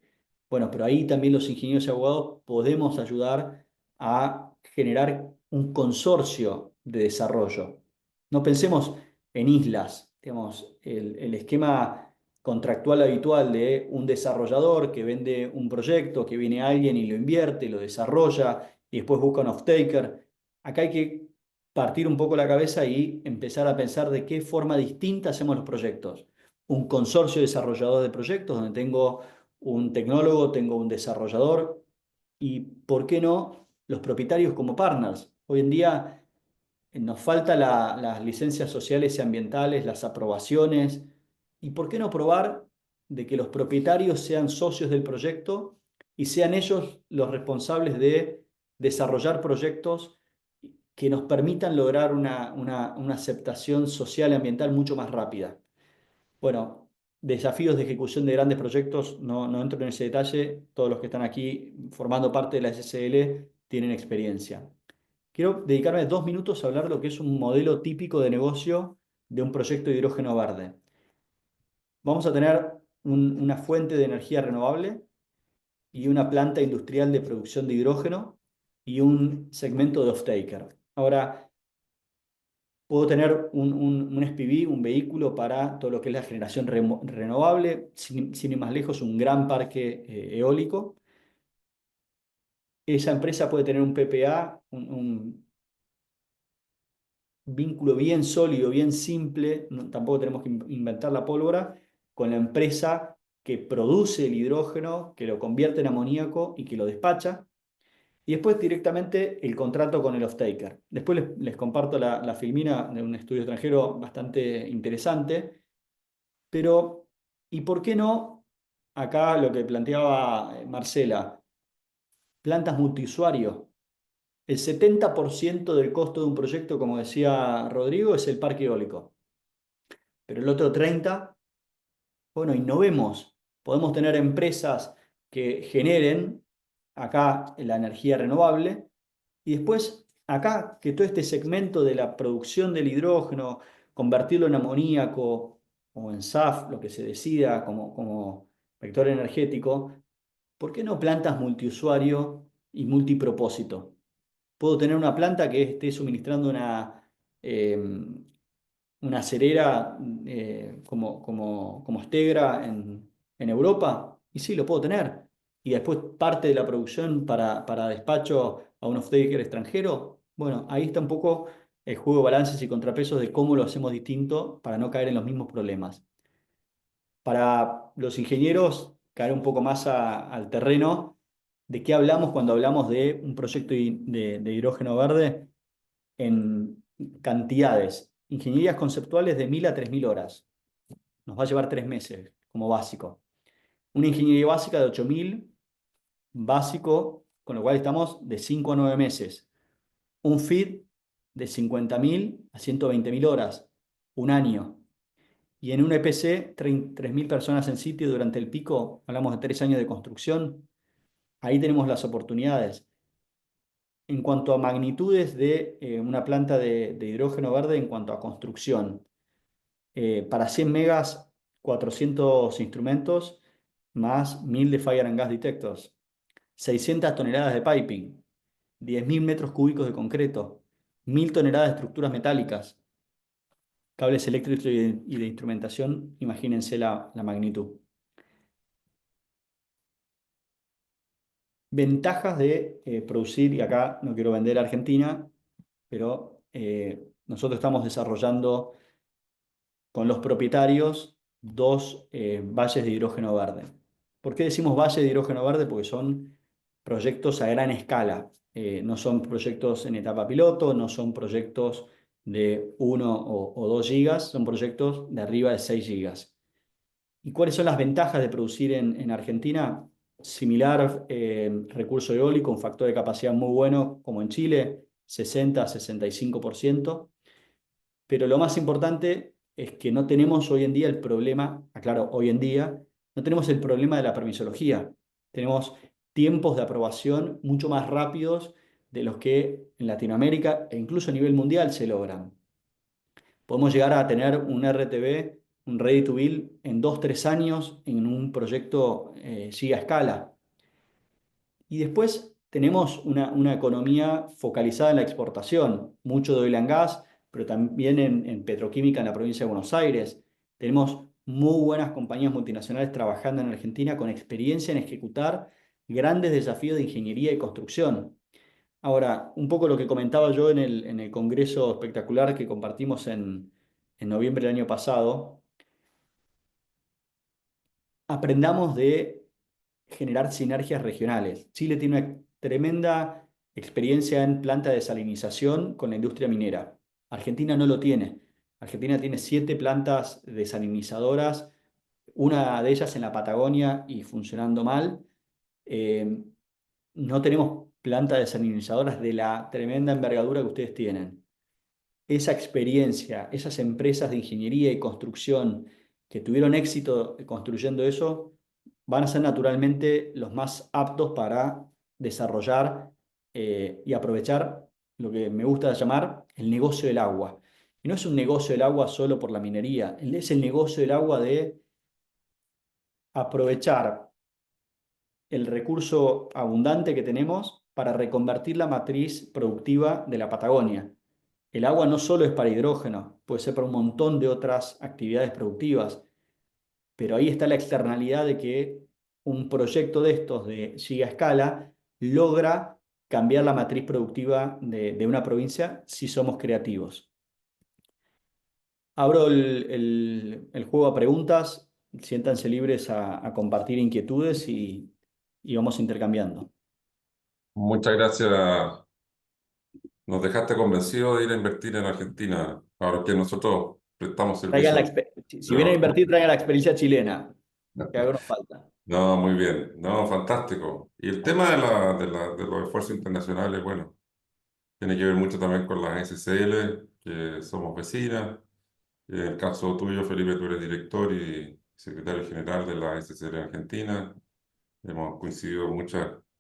Bueno, pero ahí también los ingenieros y abogados podemos ayudar a generar un consorcio de desarrollo. No pensemos en islas, digamos, el esquema contractual habitual de un desarrollador que vende un proyecto, que viene alguien y lo invierte, lo desarrolla y después busca un off-taker. Acá hay que partir un poco la cabeza y empezar a pensar de qué forma distinta hacemos los proyectos. Un consorcio desarrollador de proyectos donde tengo un tecnólogo, tengo un desarrollador y, ¿por qué no?, los propietarios como partners. Hoy en día nos faltan las licencias sociales y ambientales, las aprobaciones. ¿Y por qué no probar de que los propietarios sean socios del proyecto y sean ellos los responsables de desarrollar proyectos que nos permitan lograr una aceptación social y ambiental mucho más rápida? Bueno, desafíos de ejecución de grandes proyectos, no entro en ese detalle. Todos los que están aquí formando parte de la SSL tienen experiencia. Quiero dedicarme 2 minutos a hablar de lo que es un modelo típico de negocio de un proyecto de hidrógeno verde. Vamos a tener una fuente de energía renovable y una planta industrial de producción de hidrógeno y un segmento de off-taker. Ahora, puedo tener un SPV, un vehículo para todo lo que es la generación renovable, sin ir más lejos, un gran parque eólico. Esa empresa puede tener un PPA, un vínculo bien sólido, bien simple, tampoco tenemos que inventar la pólvora, con la empresa que produce el hidrógeno, que lo convierte en amoníaco y que lo despacha. Y después directamente el contrato con el off-taker. Después les comparto la filmina de un estudio extranjero bastante interesante. Pero, ¿y por qué no? Acá lo que planteaba Marcela, plantas multiusuario. El 70% del costo de un proyecto, como decía Rodrigo, es el parque eólico. Pero el otro 30%, bueno, innovemos. Podemos tener empresas que generen acá la energía renovable y después acá que todo este segmento de la producción del hidrógeno, convertirlo en amoníaco o en SAF, lo que se decida como vector energético, ¿por qué no plantas multiusuario y multipropósito? Puedo tener una planta que esté suministrando una cerera como Stegra en Europa, y sí, lo puedo tener. Y después parte de la producción para despacho a un off-taker extranjero. Bueno, ahí está un poco el juego de balances y contrapesos de cómo lo hacemos distinto para no caer en los mismos problemas. Para los ingenieros, caer un poco más al terreno, ¿de qué hablamos cuando hablamos de un proyecto de hidrógeno verde? En cantidades. Ingenierías conceptuales de 1000 a 3000 horas. Nos va a llevar 3 meses como básico. Una ingeniería básica de 8000, básico, con lo cual estamos de 5 a 9 meses. Un FIT de 50.000 a 120.000 horas, un año. Y en un EPC, 3000 personas en sitio durante el pico, hablamos de 3 años de construcción. Ahí tenemos las oportunidades. En cuanto a magnitudes de una planta de hidrógeno verde, en cuanto a construcción, para 100 megas, 400 instrumentos, más 1000 de Fire and Gas Detectors, 600 toneladas de piping, 10.000 metros cúbicos de concreto, 1000 toneladas de estructuras metálicas, cables eléctricos y de instrumentación, imagínense la magnitud. Ventajas de producir, y acá no quiero vender a Argentina, pero nosotros estamos desarrollando con los propietarios 2 valles de hidrógeno verde. ¿Por qué decimos valles de hidrógeno verde? Porque son proyectos a gran escala. No son proyectos en etapa piloto, no son proyectos de 1 o 2 gigas, son proyectos de arriba de 6 gigas. ¿Y cuáles son las ventajas de producir en Argentina? Similar recurso eólico, un factor de capacidad muy bueno como en Chile, 60-65%. Pero lo más importante es que no tenemos hoy en día el problema, aclaro, hoy en día, no tenemos el problema de la permisología. Tenemos tiempos de aprobación mucho más rápidos de los que en Latinoamérica e incluso a nivel mundial se logran. Podemos llegar a tener un RTB, un Ready to Build, en 2-3 años en un proyecto giga escala. Y después tenemos una economía focalizada en la exportación, mucho de oil and gas, pero también en petroquímica en la provincia de Buenos Aires. Tenemos muy buenas compañías multinacionales trabajando en Argentina con experiencia en ejecutar grandes desafíos de ingeniería y construcción. Ahora, un poco lo que comentaba yo en el congreso espectacular que compartimos en noviembre del año pasado, aprendamos de generar sinergias regionales. Chile tiene una tremenda experiencia en planta de desalinización con la industria minera. Argentina no lo tiene. Argentina tiene 7 plantas desalinizadoras, una de ellas en la Patagonia y funcionando mal. No tenemos plantas desalinizadoras de la tremenda envergadura que ustedes tienen. Esa experiencia, esas empresas de ingeniería y construcción que tuvieron éxito construyendo eso, van a ser naturalmente los más aptos para desarrollar y aprovechar lo que me gusta llamar el negocio del agua. Y no es un negocio del agua solo por la minería, es el negocio del agua de aprovechar el recurso abundante que tenemos para reconvertir la matriz productiva de la Patagonia. El agua no solo es para hidrógeno, puede ser para un montón de otras actividades productivas, pero ahí está la externalidad de que un proyecto de estos de giga escala logra cambiar la matriz productiva de una provincia si somos creativos. Abro el juego a preguntas, siéntanse libres a compartir inquietudes y vamos intercambiando. Muchas gracias. Nos dejaste convencidos de ir a invertir en Argentina, ahora que nosotros prestamos Traigan servicio. si vienen a invertir, traigan la experiencia chilena, que algo nos falta. No, muy bien, no, fantástico. Y el tema de los esfuerzos internacionales, bueno, tiene que ver mucho también con las SCL, que somos vecinas. En el caso tuyo, Felipe, tú eres director y secretario general de la SCL en Argentina. Hemos coincidido en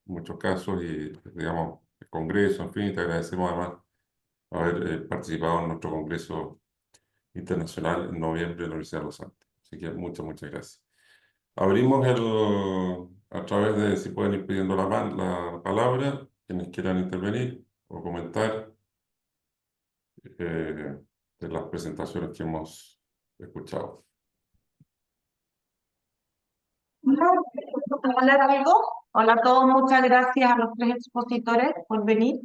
muchos casos y, digamos, el Congreso, en fin, te agradecemos además haber participado en nuestro Congreso Internacional en noviembre en la Universidad de Los Andes. Así que muchas gracias. Abrimos a través de, si pueden ir pidiendo la palabra, quienes quieran intervenir o comentar de las presentaciones que hemos escuchado. Hablar algo. Hola a todos, muchas gracias a los tres expositores por venir.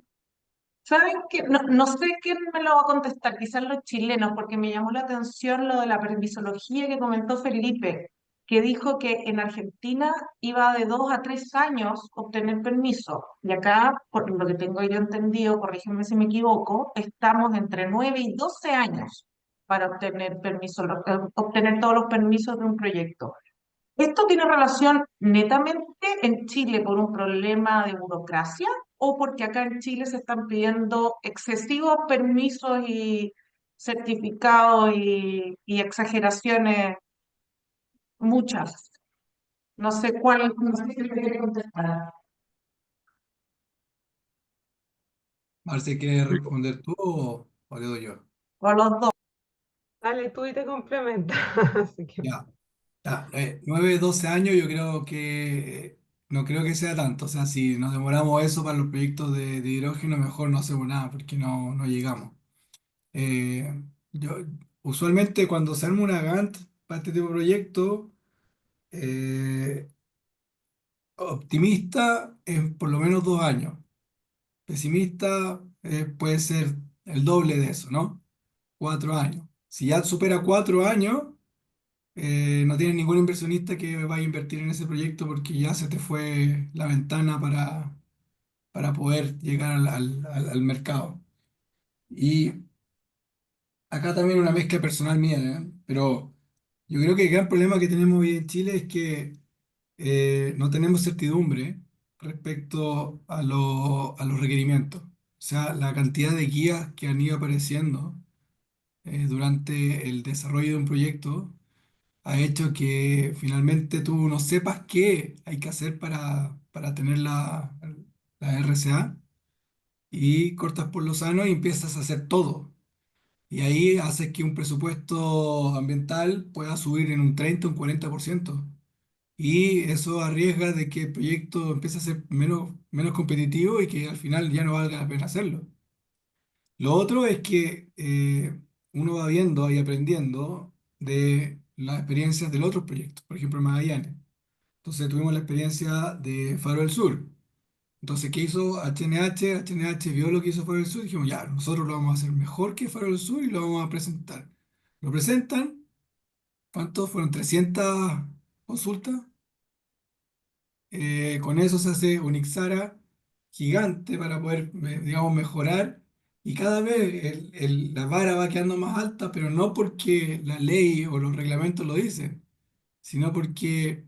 ¿Saben qué? No sé quién me lo va a contestar, quizás los chilenos, porque me llamó la atención lo de la permisología que comentó Felipe, que dijo que en Argentina iba de 2 a 3 años obtener permiso. Y acá, por lo que tengo yo entendido, corrígeme si me equivoco, estamos entre 9 y 12 años para obtener permiso, obtener todos los permisos de un proyecto. ¿Esto tiene relación netamente en Chile por un problema de burocracia o porque acá en Chile se están pidiendo excesivos permisos y certificados y exageraciones, muchas? No sé cuál, no sé si me quiere contestar. Marce, ¿quieres responder tú o le doy yo? O a los dos. Dale tú y te complementa. Así que, Ya, ya, 9, 12 años yo creo que no creo que sea tanto. O sea, si nos demoramos eso para los proyectos de hidrógeno, mejor no hacemos nada porque no llegamos. Yo, usualmente cuando se arma una Gantt para este tipo de proyecto, eh, optimista es por lo menos 2 años. Pesimista puede ser el doble de eso, ¿no? 4 años. Si ya supera 4 años, no tienes ningún inversionista que vaya a invertir en ese proyecto porque ya se te fue la ventana para poder llegar al mercado. Y acá también una mezcla personal mía, ¿eh? Pero yo creo que el gran problema que tenemos hoy en Chile es que no tenemos certidumbre respecto a los requerimientos. O sea, la cantidad de guías que han ido apareciendo durante el desarrollo de un proyecto ha hecho que finalmente tú no sepas qué hay que hacer para tener la RCA y cortas por lo sano y empiezas a hacer todo. Y ahí haces que un presupuesto ambiental pueda subir en un 30 un 40%. Y eso arriesga de que el proyecto empiece a ser menos competitivo y que al final ya no valga la pena hacerlo. Lo otro es que uno va viendo y aprendiendo de las experiencias de los otros proyectos, por ejemplo, Magallanes. Entonces tuvimos la experiencia de Faro del Sur. Entonces, ¿qué hizo HNH? HNH vio lo que hizo Faro del Sur y dijimos, ya, nosotros lo vamos a hacer mejor que Faro del Sur y lo vamos a presentar. Lo presentan, ¿cuántos fueron? 300 consultas. Con eso se hace un Ixara gigante para poder, digamos, mejorar. Y cada vez la vara va quedando más alta, pero no porque la ley o los reglamentos lo dicen, sino porque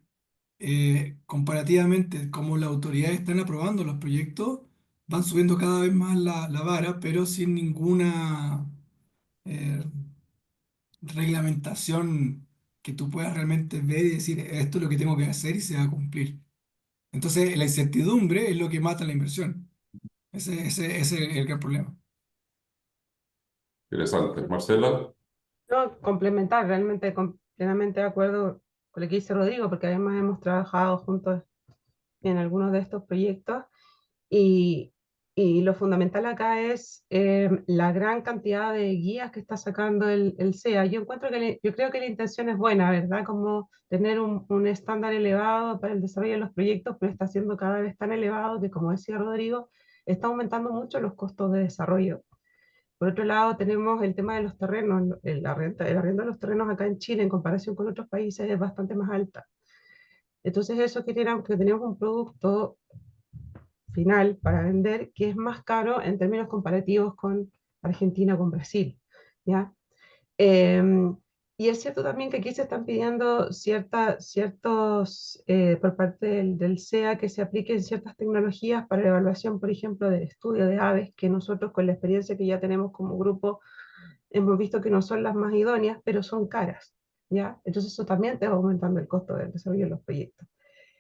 comparativamente, como las autoridades están aprobando los proyectos, van subiendo cada vez más la vara, pero sin ninguna eh, reglamentación que tú puedas realmente ver y decir, esto es lo que tengo que hacer y se va a cumplir. Entonces, la incertidumbre es lo que mata la inversión. Ese es el gran problema. Interesante. Marcela, no, complementar, realmente plenamente de acuerdo con lo que dice Rodrigo, porque además hemos trabajado juntos en algunos de estos proyectos. Y, y lo fundamental acá es la gran cantidad de guías que está sacando el SEA. Yo encuentro yo creo que la intención es buena, ¿verdad? Como tener un estándar elevado para el desarrollo de los proyectos, pero está siendo cada vez tan elevado que, como decía Rodrigo, está aumentando mucho los costos de desarrollo. Por otro lado, tenemos el tema de los terrenos. El arriendo de los terrenos acá en Chile, en comparación con otros países, es bastante más alta. Entonces eso genera que tenemos un producto final para vender que es más caro en términos comparativos con Argentina o con Brasil, ¿ya? Em, y es cierto también que aquí se están pidiendo ciertos, por parte del SEA, que se apliquen ciertas tecnologías para la evaluación, por ejemplo, del estudio de aves, que nosotros con la experiencia que ya tenemos como grupo hemos visto que no son las más idóneas, pero son caras, ¿ya? Entonces eso también te va aumentando el costo del desarrollo de los proyectos.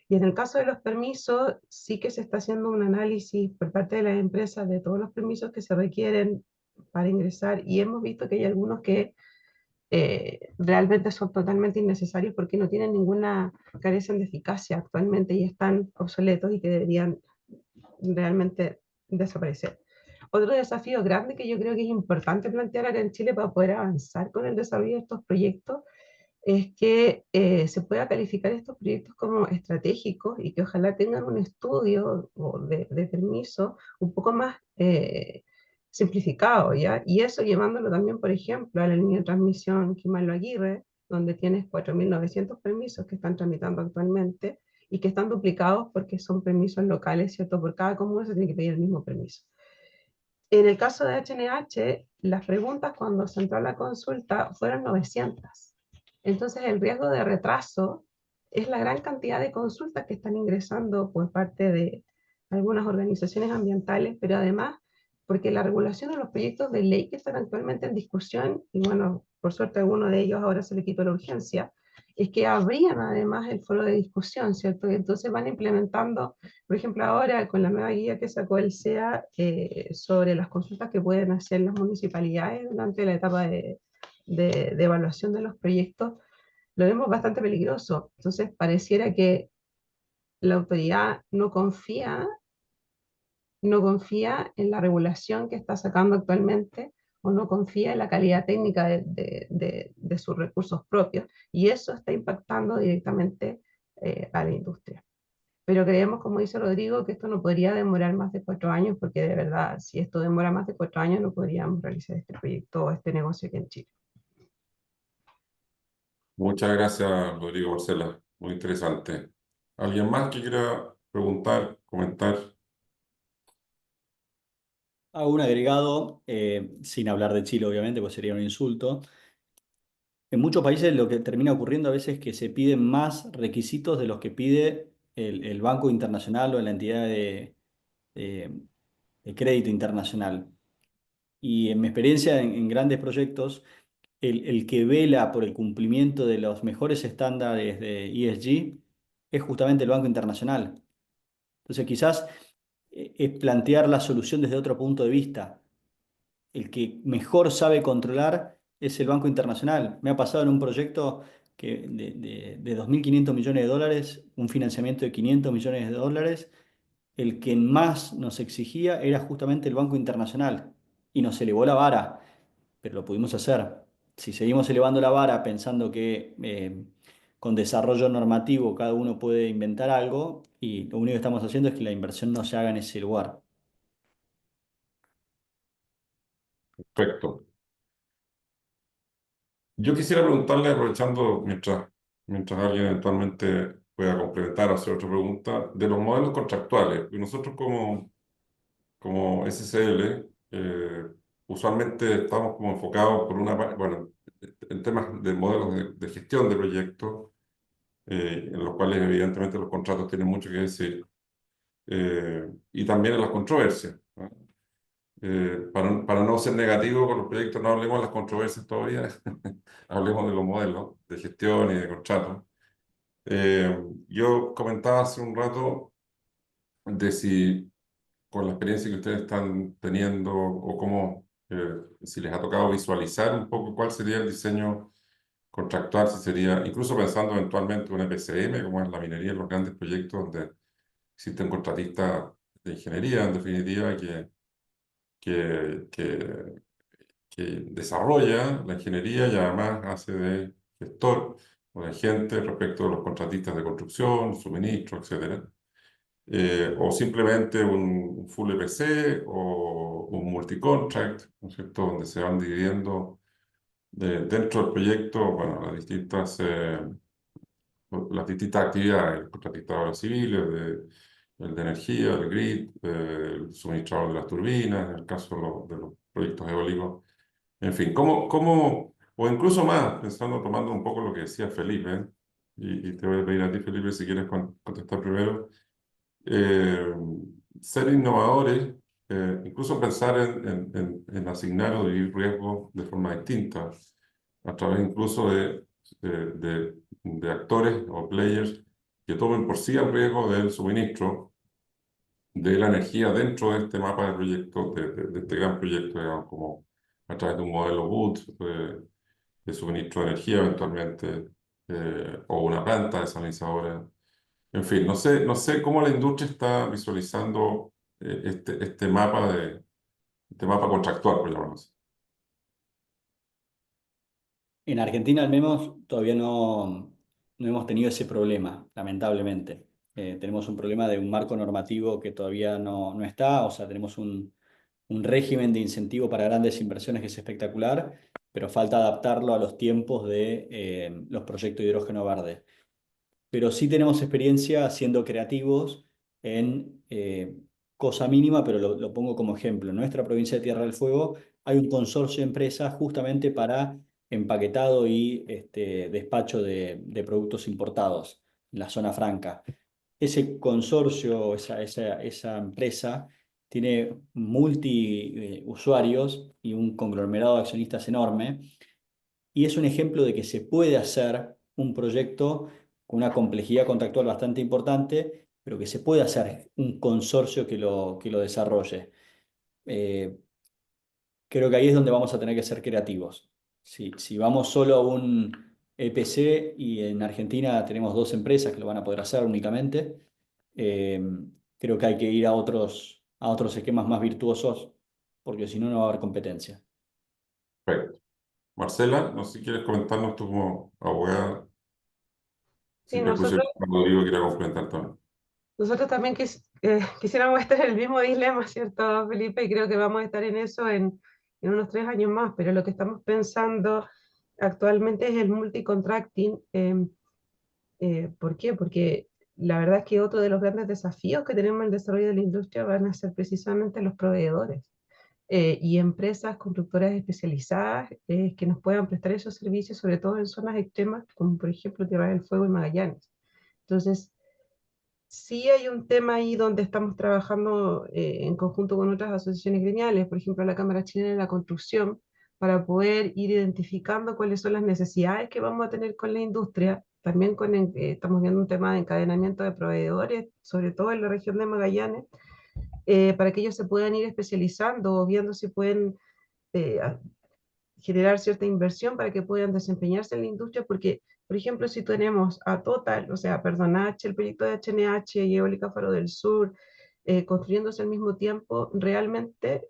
Y en el caso de los permisos, sí que se está haciendo un análisis por parte de las empresas de todos los permisos que se requieren para ingresar, y hemos visto que hay algunos que realmente son totalmente innecesarios porque no tienen ninguna, carecen de eficacia actualmente y están obsoletos y que deberían realmente desaparecer. Otro desafío grande que yo creo que es importante plantear acá en Chile para poder avanzar con el desarrollo de estos proyectos es que se pueda calificar estos proyectos como estratégicos y que ojalá tengan un estudio de permiso un poco más simplificado, ¿ya? Y eso llevándolo también, por ejemplo, a la línea de transmisión Quimalo Aguirre, donde tienes 4.900 permisos que están tramitando actualmente y que están duplicados porque son permisos locales, ¿cierto? Por cada comuna se tiene que pedir el mismo permiso. En el caso de HNH, las preguntas cuando se entró a la consulta fueron 900. Entonces, el riesgo de retraso es la gran cantidad de consultas que están ingresando por parte de algunas organizaciones ambientales, pero además porque la regulación de los proyectos de ley que están actualmente en discusión, y bueno, por suerte a alguno de ellos ahora se le quitó la urgencia, es que abrían además el foro de discusión, ¿cierto? Y entonces van implementando, por ejemplo, ahora con la nueva guía que sacó el SEA sobre las consultas que pueden hacer las municipalidades durante la etapa de evaluación de los proyectos, lo vemos bastante peligroso. Entonces, pareciera que la autoridad no confía en la regulación que está sacando actualmente o no confía en la calidad técnica de sus recursos propios, y eso está impactando directamente a la industria. Pero creemos, como dice Rodrigo, que esto no podría demorar más de 4 años, porque de verdad, si esto demora más de 4 años, no podríamos realizar este proyecto o este negocio aquí en Chile. Muchas gracias, Rodrigo Marcela. Muy interesante. ¿Alguien más que quiera preguntar, comentar? Hago un agregado, sin hablar de Chile, obviamente, pues sería un insulto. En muchos países lo que termina ocurriendo a veces es que se piden más requisitos de los que pide el Banco Internacional o la entidad de- de crédito internacional. Y en mi experiencia en grandes proyectos, el que vela por el cumplimiento de los mejores estándares de ESG es justamente el Banco Internacional. Entonces quizás es plantear la solución desde otro punto de vista. El que mejor sabe controlar es el Banco Internacional. Me ha pasado en un proyecto que de 2.500 millones de dólares, un financiamiento de 500 millones de dólares, el que más nos exigía era justamente el Banco Internacional y nos elevó la vara, pero lo pudimos hacer. Si seguimos elevando la vara pensando que con desarrollo normativo cada uno puede inventar algo, y lo único que estamos haciendo es que la inversión no se haga en ese lugar. Perfecto. Yo quisiera preguntarle, aprovechando mientras alguien eventualmente pueda complementar o hacer otra pregunta, de los modelos contractuales. Y nosotros como SCL, usualmente estamos como enfocados por una parte, bueno, en temas de modelos de gestión de proyectos, en los cuales evidentemente los contratos tienen mucho que decir, y también en las controversias, ¿no? Para no ser negativo con los proyectos, no hablemos de las controversias todavía, hablemos de los modelos de gestión y de contratos. Yo comentaba hace un rato de si con la experiencia que ustedes están teniendo o cómo, si les ha tocado visualizar un poco cuál sería el diseño contractual, si sería, incluso pensando eventualmente un EPCM, como es la minería en los grandes proyectos donde existen contratistas de ingeniería, en definitiva, que, que, que desarrolla la ingeniería y además hace de gestor o de agente respecto de los contratistas de construcción, suministro, etcétera. O simplemente un full EPC o un multi-contract, ¿no es cierto?, donde se van dividiendo dentro del proyecto, bueno, las distintas actividades, el contratista de obras civiles, el de energía, el grid, el suministrador de las turbinas, en el caso de los proyectos eólicos. En fin, o incluso más, pensando, tomando un poco lo que decía Felipe, y te voy a pedir a ti, Felipe, si quieres contestar primero, eh, ser innovadores, incluso pensar en asignar o dividir riesgos de forma distinta, a través incluso de actores o players que tomen por sí el riesgo del suministro de la energía dentro de este mapa de proyectos, de este gran proyecto, digamos, como a través de un modelo BOOT de suministro de energía eventualmente, o una planta desalinizadora. En fin, no sé cómo la industria está visualizando este mapa contractual, por llamarlo así. En Argentina al menos todavía no hemos tenido ese problema, lamentablemente. Tenemos un problema de un marco normativo que todavía no está, o sea, tenemos un régimen de incentivo para grandes inversiones que es espectacular, pero falta adaptarlo a los tiempos de los proyectos de hidrógeno verde. Pero sí tenemos experiencia siendo creativos en cosa mínima, pero lo pongo como ejemplo. En nuestra provincia de Tierra del Fuego hay un consorcio de empresas justamente para empaquetado y despacho de productos importados en la zona franca. Ese consorcio, esa empresa, tiene multi usuarios y un conglomerado de accionistas enorme, y es un ejemplo de que se puede hacer un proyecto con una complejidad contractual bastante importante, pero que se puede hacer un consorcio que lo desarrolle. Eh, Creo que ahí es donde vamos a tener que ser creativos. Si vamos solo a un EPC y en Argentina tenemos dos empresas que lo van a poder hacer únicamente, eh, creo que hay que ir a otros esquemas más virtuosos, porque si no, no va a haber competencia. Perfecto. Marcela, no sé si quieres comentarnos tú como abogada, Sí, sin perjuicio nosotros, que Rodrigo quiera complementar también. nosotros también quisiéramos estar en el mismo dilema, ¿cierto, Felipe? Y creo que vamos a estar en eso en unos 3 años más, pero lo que estamos pensando actualmente es el multicontracting. ¿Por qué? Porque la verdad es que otro de los grandes desafíos que tenemos en el desarrollo de la industria van a ser precisamente los proveedores y empresas constructoras especializadas que nos puedan prestar esos servicios, sobre todo en zonas extremas, como por ejemplo Tierra del Fuego y Magallanes. Entonces, sí hay un tema ahí donde estamos trabajando en conjunto con otras asociaciones gremiales, por ejemplo la Cámara Chilena de la Construcción, para poder ir identificando cuáles son las necesidades que vamos a tener con la industria. También estamos viendo un tema de encadenamiento de proveedores, sobre todo en la región de Magallanes, para que ellos se puedan ir especializando o viendo si pueden eh, generar cierta inversión para que puedan desempeñarse en la industria, porque, por ejemplo, si tenemos a Total, o sea, perdón, el proyecto de HNH y Eólica Faro del Sur, construyéndose al mismo tiempo, realmente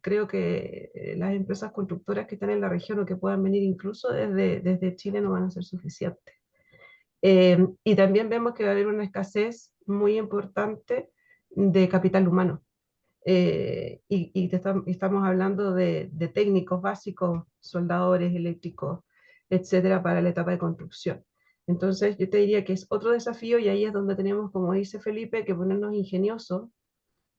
creo que las empresas constructoras que están en la región o que puedan venir incluso desde Chile no van a ser suficientes. Y también vemos que va a haber una escasez muy importante de capital humano. Estamos hablando de técnicos básicos, soldadores, eléctricos, etcétera, para la etapa de construcción. Entonces, yo te diría que es otro desafío y ahí es donde tenemos, como dice Felipe, que ponernos ingeniosos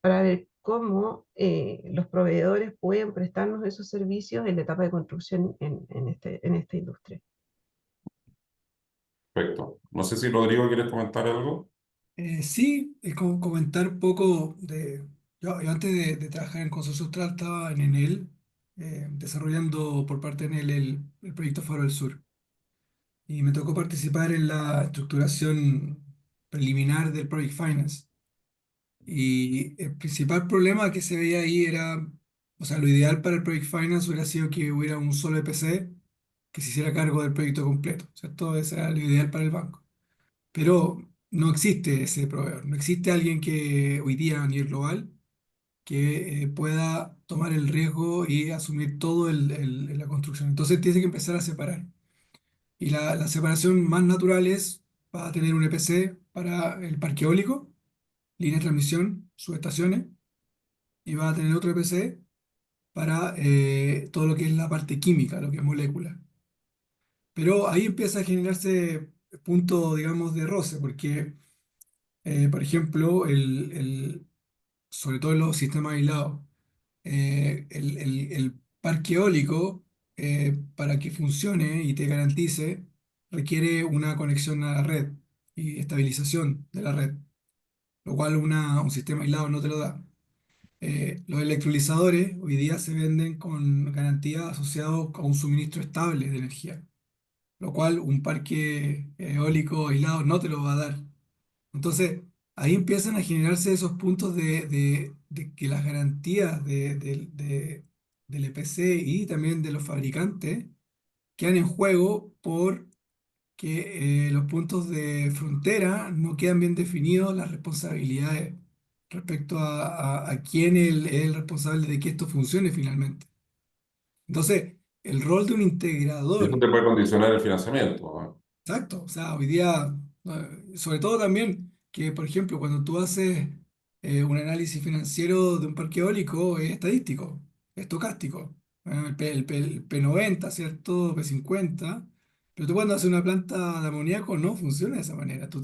para ver cómo los proveedores pueden prestarnos esos servicios en la etapa de construcción en esta industria. Perfecto. No sé si Rodrigo quieres comentar algo. Sí, es como comentar un poco de... Yo antes de trabajar en Consorcio Austral estaba en Enel, desarrollando por parte de Enel el proyecto Faro del Sur. Y me tocó participar en la estructuración preliminar del Project Finance. Y el principal problema que se veía ahí era, o sea, lo ideal para el Project Finance hubiera sido que hubiera un solo EPC que se hiciera cargo del proyecto completo, ¿cierto? Ese era lo ideal para el banco. Pero no existe ese proveedor, no existe alguien que hoy día a nivel global que pueda tomar el riesgo y asumir todo la construcción. Entonces tiene que empezar a separar. Y la separación más natural es, va a tener un EPC para el parque eólico, línea de transmisión, subestaciones, y va a tener otro EPC para todo lo que es la parte química, lo que es molécula. Pero ahí empieza a generarse punto, digamos, de roce, porque, por ejemplo, sobre todo en los sistemas aislados, el parque eólico, para que funcione y te garantice, requiere una conexión a la red y estabilización de la red, lo cual un sistema aislado no te lo da. Los electrolizadores hoy día se venden con garantía asociados a un suministro estable de energía, lo cual un parque eólico aislado no te lo va a dar. Entonces, ahí empiezan a generarse esos puntos de que las garantías del EPC y también de los fabricantes quedan en juego porque los puntos de frontera no quedan bien definidos las responsabilidades respecto a quién es el responsable de que esto funcione finalmente. Entonces, el rol de un Y eso integrador. te puede condicionar el financiamiento, ¿no? Exacto, o sea, hoy día, sobre todo también que, por ejemplo, cuando tú haces un análisis financiero de un parque eólico, es estadístico, es estocástico. El P90, ¿cierto? P50, pero tú cuando haces una planta de amoníaco no funciona de esa manera. Tú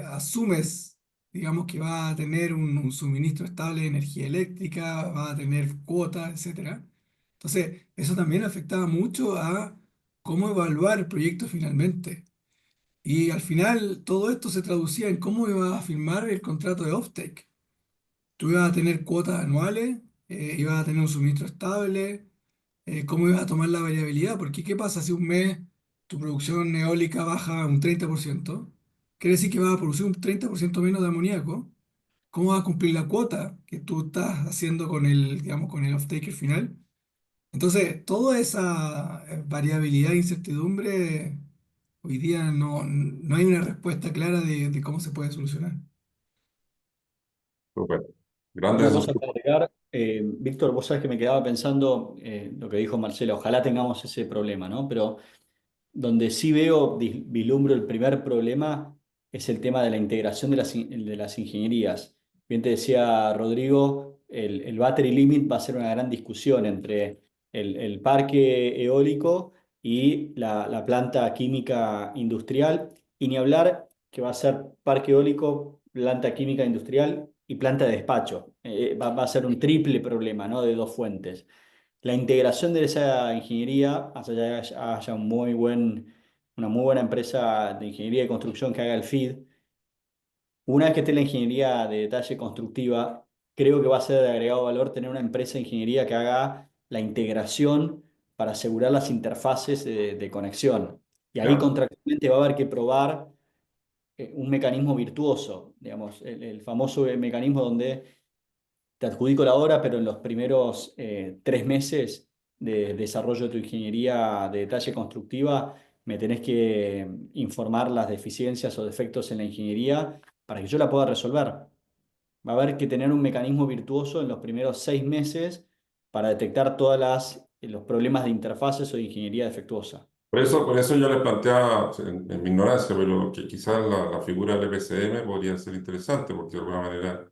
asumes, digamos, que va a tener un suministro estable de energía eléctrica, va a tener cuotas, etcétera. Entonces, eso también afectaba mucho a cómo evaluar el proyecto finalmente. Y al final todo esto se traducía en cómo ibas a firmar el contrato de offtake. Tú ibas a tener cuotas anuales, ibas a tener un suministro estable, cómo ibas a tomar la variabilidad, porque ¿qué pasa si un mes tu producción eólica baja un 30%? Quiere decir que vas a producir un 30% menos de amoníaco. ¿Cómo vas a cumplir la cuota que tú estás haciendo con digamos, con el off-taker final? Entonces, toda esa variabilidad e incertidumbre, hoy día no hay una respuesta clara de cómo se puede solucionar. Súper. Grandes Una cosa desafíos. para agregar, Víctor, vos sabés que me quedaba pensando lo que dijo Marcela, ojalá tengamos ese problema, ¿no? Pero donde sí veo, vislumbro el primer problema es el tema de la integración de las ingenierías. Bien te decía Rodrigo, el battery limit va a ser una gran discusión entre el parque eólico y la planta química industrial, y ni hablar que va a ser parque eólico, planta química industrial y planta de despacho. Va a ser un triple problema, ¿no? De dos fuentes. La integración de esa ingeniería, hasta que haya una muy buena empresa de ingeniería de construcción que haga el FEED, una vez que esté la ingeniería de detalle constructiva, creo que va a ser de agregado valor tener una empresa de ingeniería que haga la integración para asegurar las interfaces de conexión. Y ahí Ya. contractualmente va a haber que probar un mecanismo virtuoso, digamos, el famoso mecanismo donde te adjudico la obra, pero en los primeros 3 meses de desarrollo de tu ingeniería de detalle constructiva, me tenés que informar las deficiencias o defectos en la ingeniería para que yo la pueda resolver. Va a haber que tener un mecanismo virtuoso en los primeros 6 meses para detectar los problemas de interfaces o de ingeniería defectuosa. Por eso yo les planteaba en mi ignorancia, pero que quizás la figura del EPCM podría ser interesante, porque de alguna manera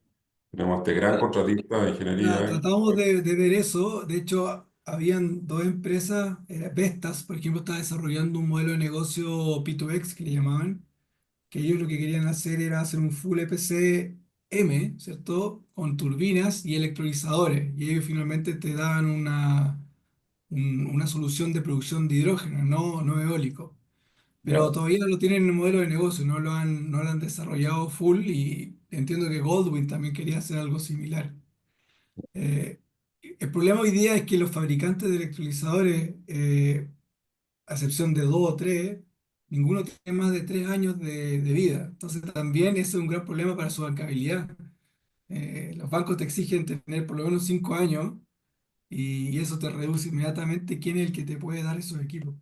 tenemos este gran contratista de ingeniería. Tratamos de ver eso. De hecho, habían dos empresas, Vestas, por ejemplo, está desarrollando un modelo de negocio P2X que le llamaban, que ellos lo que querían hacer era hacer un full EPC M, ¿cierto? Con turbinas y electrolizadores. Y ellos finalmente te daban una solución de producción de hidrógeno, no eólico. Pero Ya. todavía no lo tienen en el modelo de negocio, no lo han desarrollado full y entiendo que Goldwyn también quería hacer algo similar. El problema hoy día es que los fabricantes de electrolizadores, a excepción de dos o tres, ninguno tiene más de 3 años de vida. Entonces también ese es un gran problema para su bancabilidad. Los bancos te exigen tener por lo menos 5 años y eso te reduce inmediatamente quién es el que te puede dar esos equipos.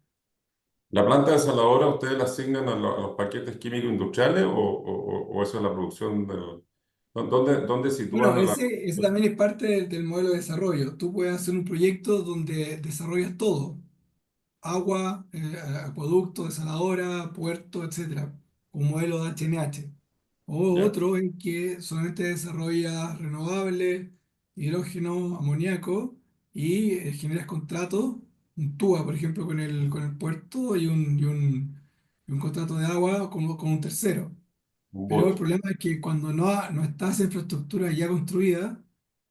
¿La planta desaladora ustedes la asignan a los paquetes químicos industriales o eso es la producción del... ¿Dónde Bueno, sitúan la... ese también es parte del modelo de desarrollo. Tú puedes hacer un proyecto donde desarrollas todo: agua, acueducto, desaladora, puerto, etcétera, un modelo de HMH. O Ya, otro en que solamente desarrollas renovables, hidrógeno, amoníaco, y generas contratos, un TUA, por ejemplo, con el puerto, y un contrato de agua con un tercero. un Pero el bot. problema es que cuando no está esa infraestructura ya construida,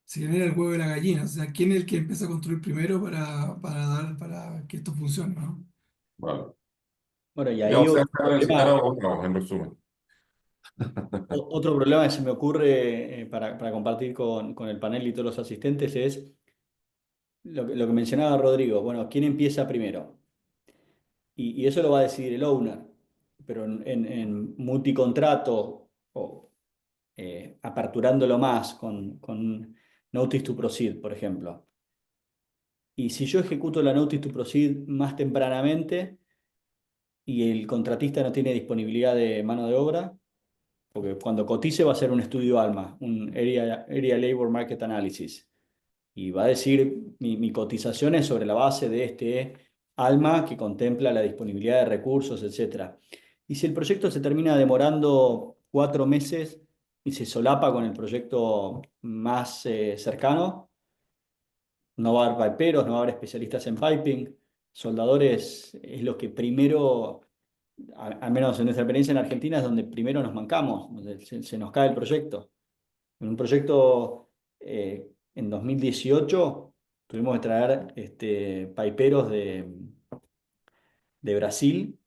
se genera el huevo y la gallina. O sea, ¿quién es el que empieza a construir primero para que esto funcione, ¿no? Vale. Bueno, y Ya, o ahí sea, otro se va a necesitar problema, abogados, en resumen. otro problema que se me ocurre para compartir con el panel y todos los asistentes es lo que mencionaba Rodrigo. Bueno, ¿quién empieza primero? Y eso lo va a decidir el owner, pero en multicontrato o aperturándolo más con Notice to Proceed, por ejemplo. Y si yo ejecuto la Notice to Proceed más tempranamente y el contratista no tiene disponibilidad de mano de obra, porque cuando cotice va a ser un estudio ALMA, un Area Labor Market Analysis, y va a decir mi cotización es sobre la base de este ALMA que contempla la disponibilidad de recursos, etcétera. Y si el proyecto se termina demorando 4 meses y se solapa con el proyecto más cercano, no va a haber piperos, no va a haber especialistas en piping, soldadores es lo que primero, al menos en nuestra experiencia en Argentina, es donde primero nos mancamos, donde se nos cae el proyecto. En un proyecto en 2018 tuvimos que traer piperos de Brasil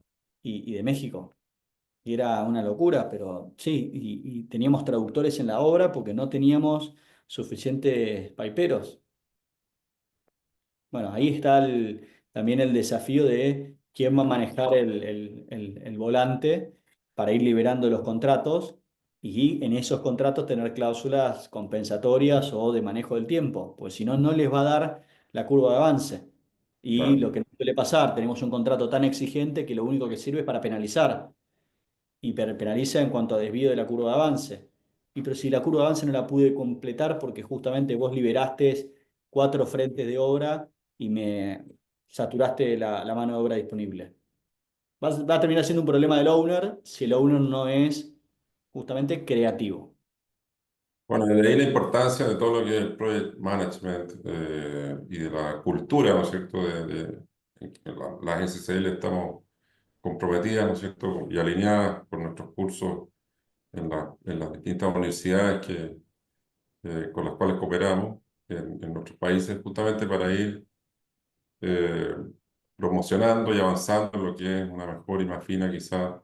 y de México. Y era una locura, pero sí, y teníamos traductores en la obra porque no teníamos suficientes piperos. Bueno, ahí está también el desafío de quién va a manejar el volante para ir liberando los contratos y en esos contratos tener cláusulas compensatorias o de manejo del tiempo, pues si no, no les va a dar la curva de avance. Y Claro. lo que nos suele pasar, tenemos un contrato tan exigente que lo único que sirve es para penalizar y penaliza en cuanto a desvío de la curva de avance. Y pero si la curva de avance no la pude completar porque justamente vos liberaste 4 frentes de obra y me saturaste la mano de obra disponible. Va a terminar siendo un problema del owner si el owner no es justamente creativo. Bueno, de ahí la importancia de todo lo que es el project management y de la cultura, ¿no es cierto? En que las SCL estamos comprometidas, ¿no es cierto? Y alineadas con nuestros cursos en las distintas universidades con las cuales cooperamos en nuestros países, justamente para ir eh, promocionando y avanzando en lo que es una mejor y más fina, quizá,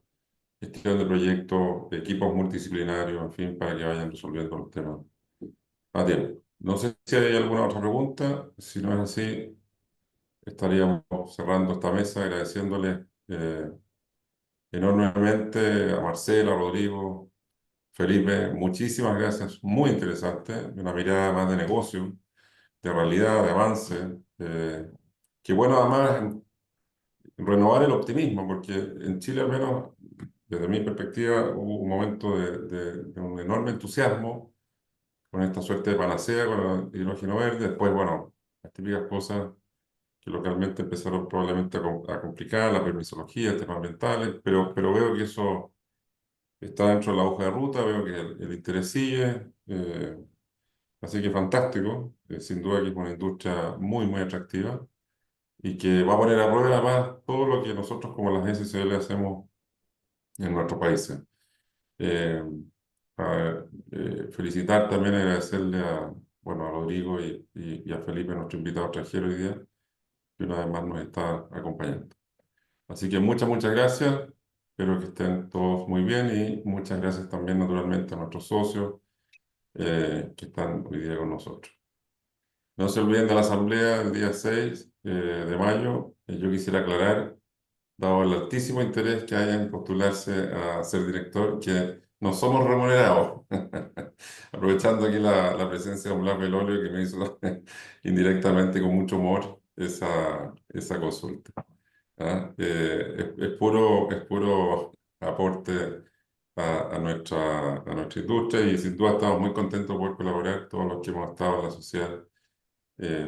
gestión de proyectos, equipos multidisciplinarios, en fin, para que vayan resolviendo los temas a tiempo. No sé si hay alguna otra pregunta. Si no es así, estaríamos cerrando esta mesa agradeciéndole enormemente a Marcela, a Rodrigo, Felipe. Muchísimas gracias. Muy interesante. Una mirada más de negocio, de realidad, de avance. Que bueno, además, renovar el optimismo, porque en Chile, al menos, desde mi perspectiva, hubo un momento de un enorme entusiasmo con esta suerte de panacea, con el hidrógeno verde. Después, bueno, las típicas cosas que localmente empezaron probablemente a complicar, la permisología, temas ambientales, pero veo que eso está dentro de la hoja de ruta, veo que el interés sigue, así que fantástico. Sin duda que es una industria muy, muy atractiva y que va a poner a prueba además todo lo que nosotros como las SCL hacemos en nuestros países. Eh, Felicitar también, agradecerle bueno, a Rodrigo y a Felipe, nuestro invitado extranjero hoy día, que una vez más nos está acompañando. Así que muchas gracias. Espero que estén todos muy bien y muchas gracias también naturalmente a nuestros socios que están hoy día con nosotros. No se olviden de la asamblea del día 6 de mayo. Yo quisiera aclarar, dado el altísimo interés que hay en postularse a ser director, que no somos remunerados. Aprovechando aquí la presencia de un Blas Belolio que me hizo indirectamente con mucho humor esa consulta. ¿ah? Es puro aporte a nuestra industria y sin duda estamos muy contentos por colaborar todos los que hemos estado en la sociedad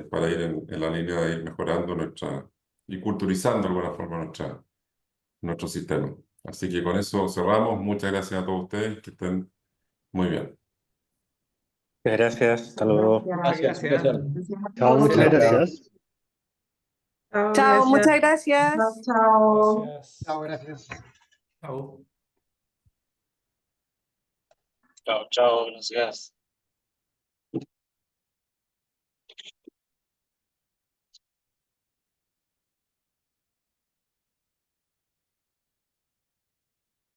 para ir en la línea de ir mejorando y culturizando de alguna forma nuestro sistema. Así que con eso cerramos. Muchas gracias a todos ustedes, que estén muy bien. Gracias, hasta luego. Gracias, un Gracias. placer. Chao, muchas Gracias. gracias. Chao, Chao, muchas gracias. gracias. Chao. Chao, gracias. Chao. Chao, chao, gracias.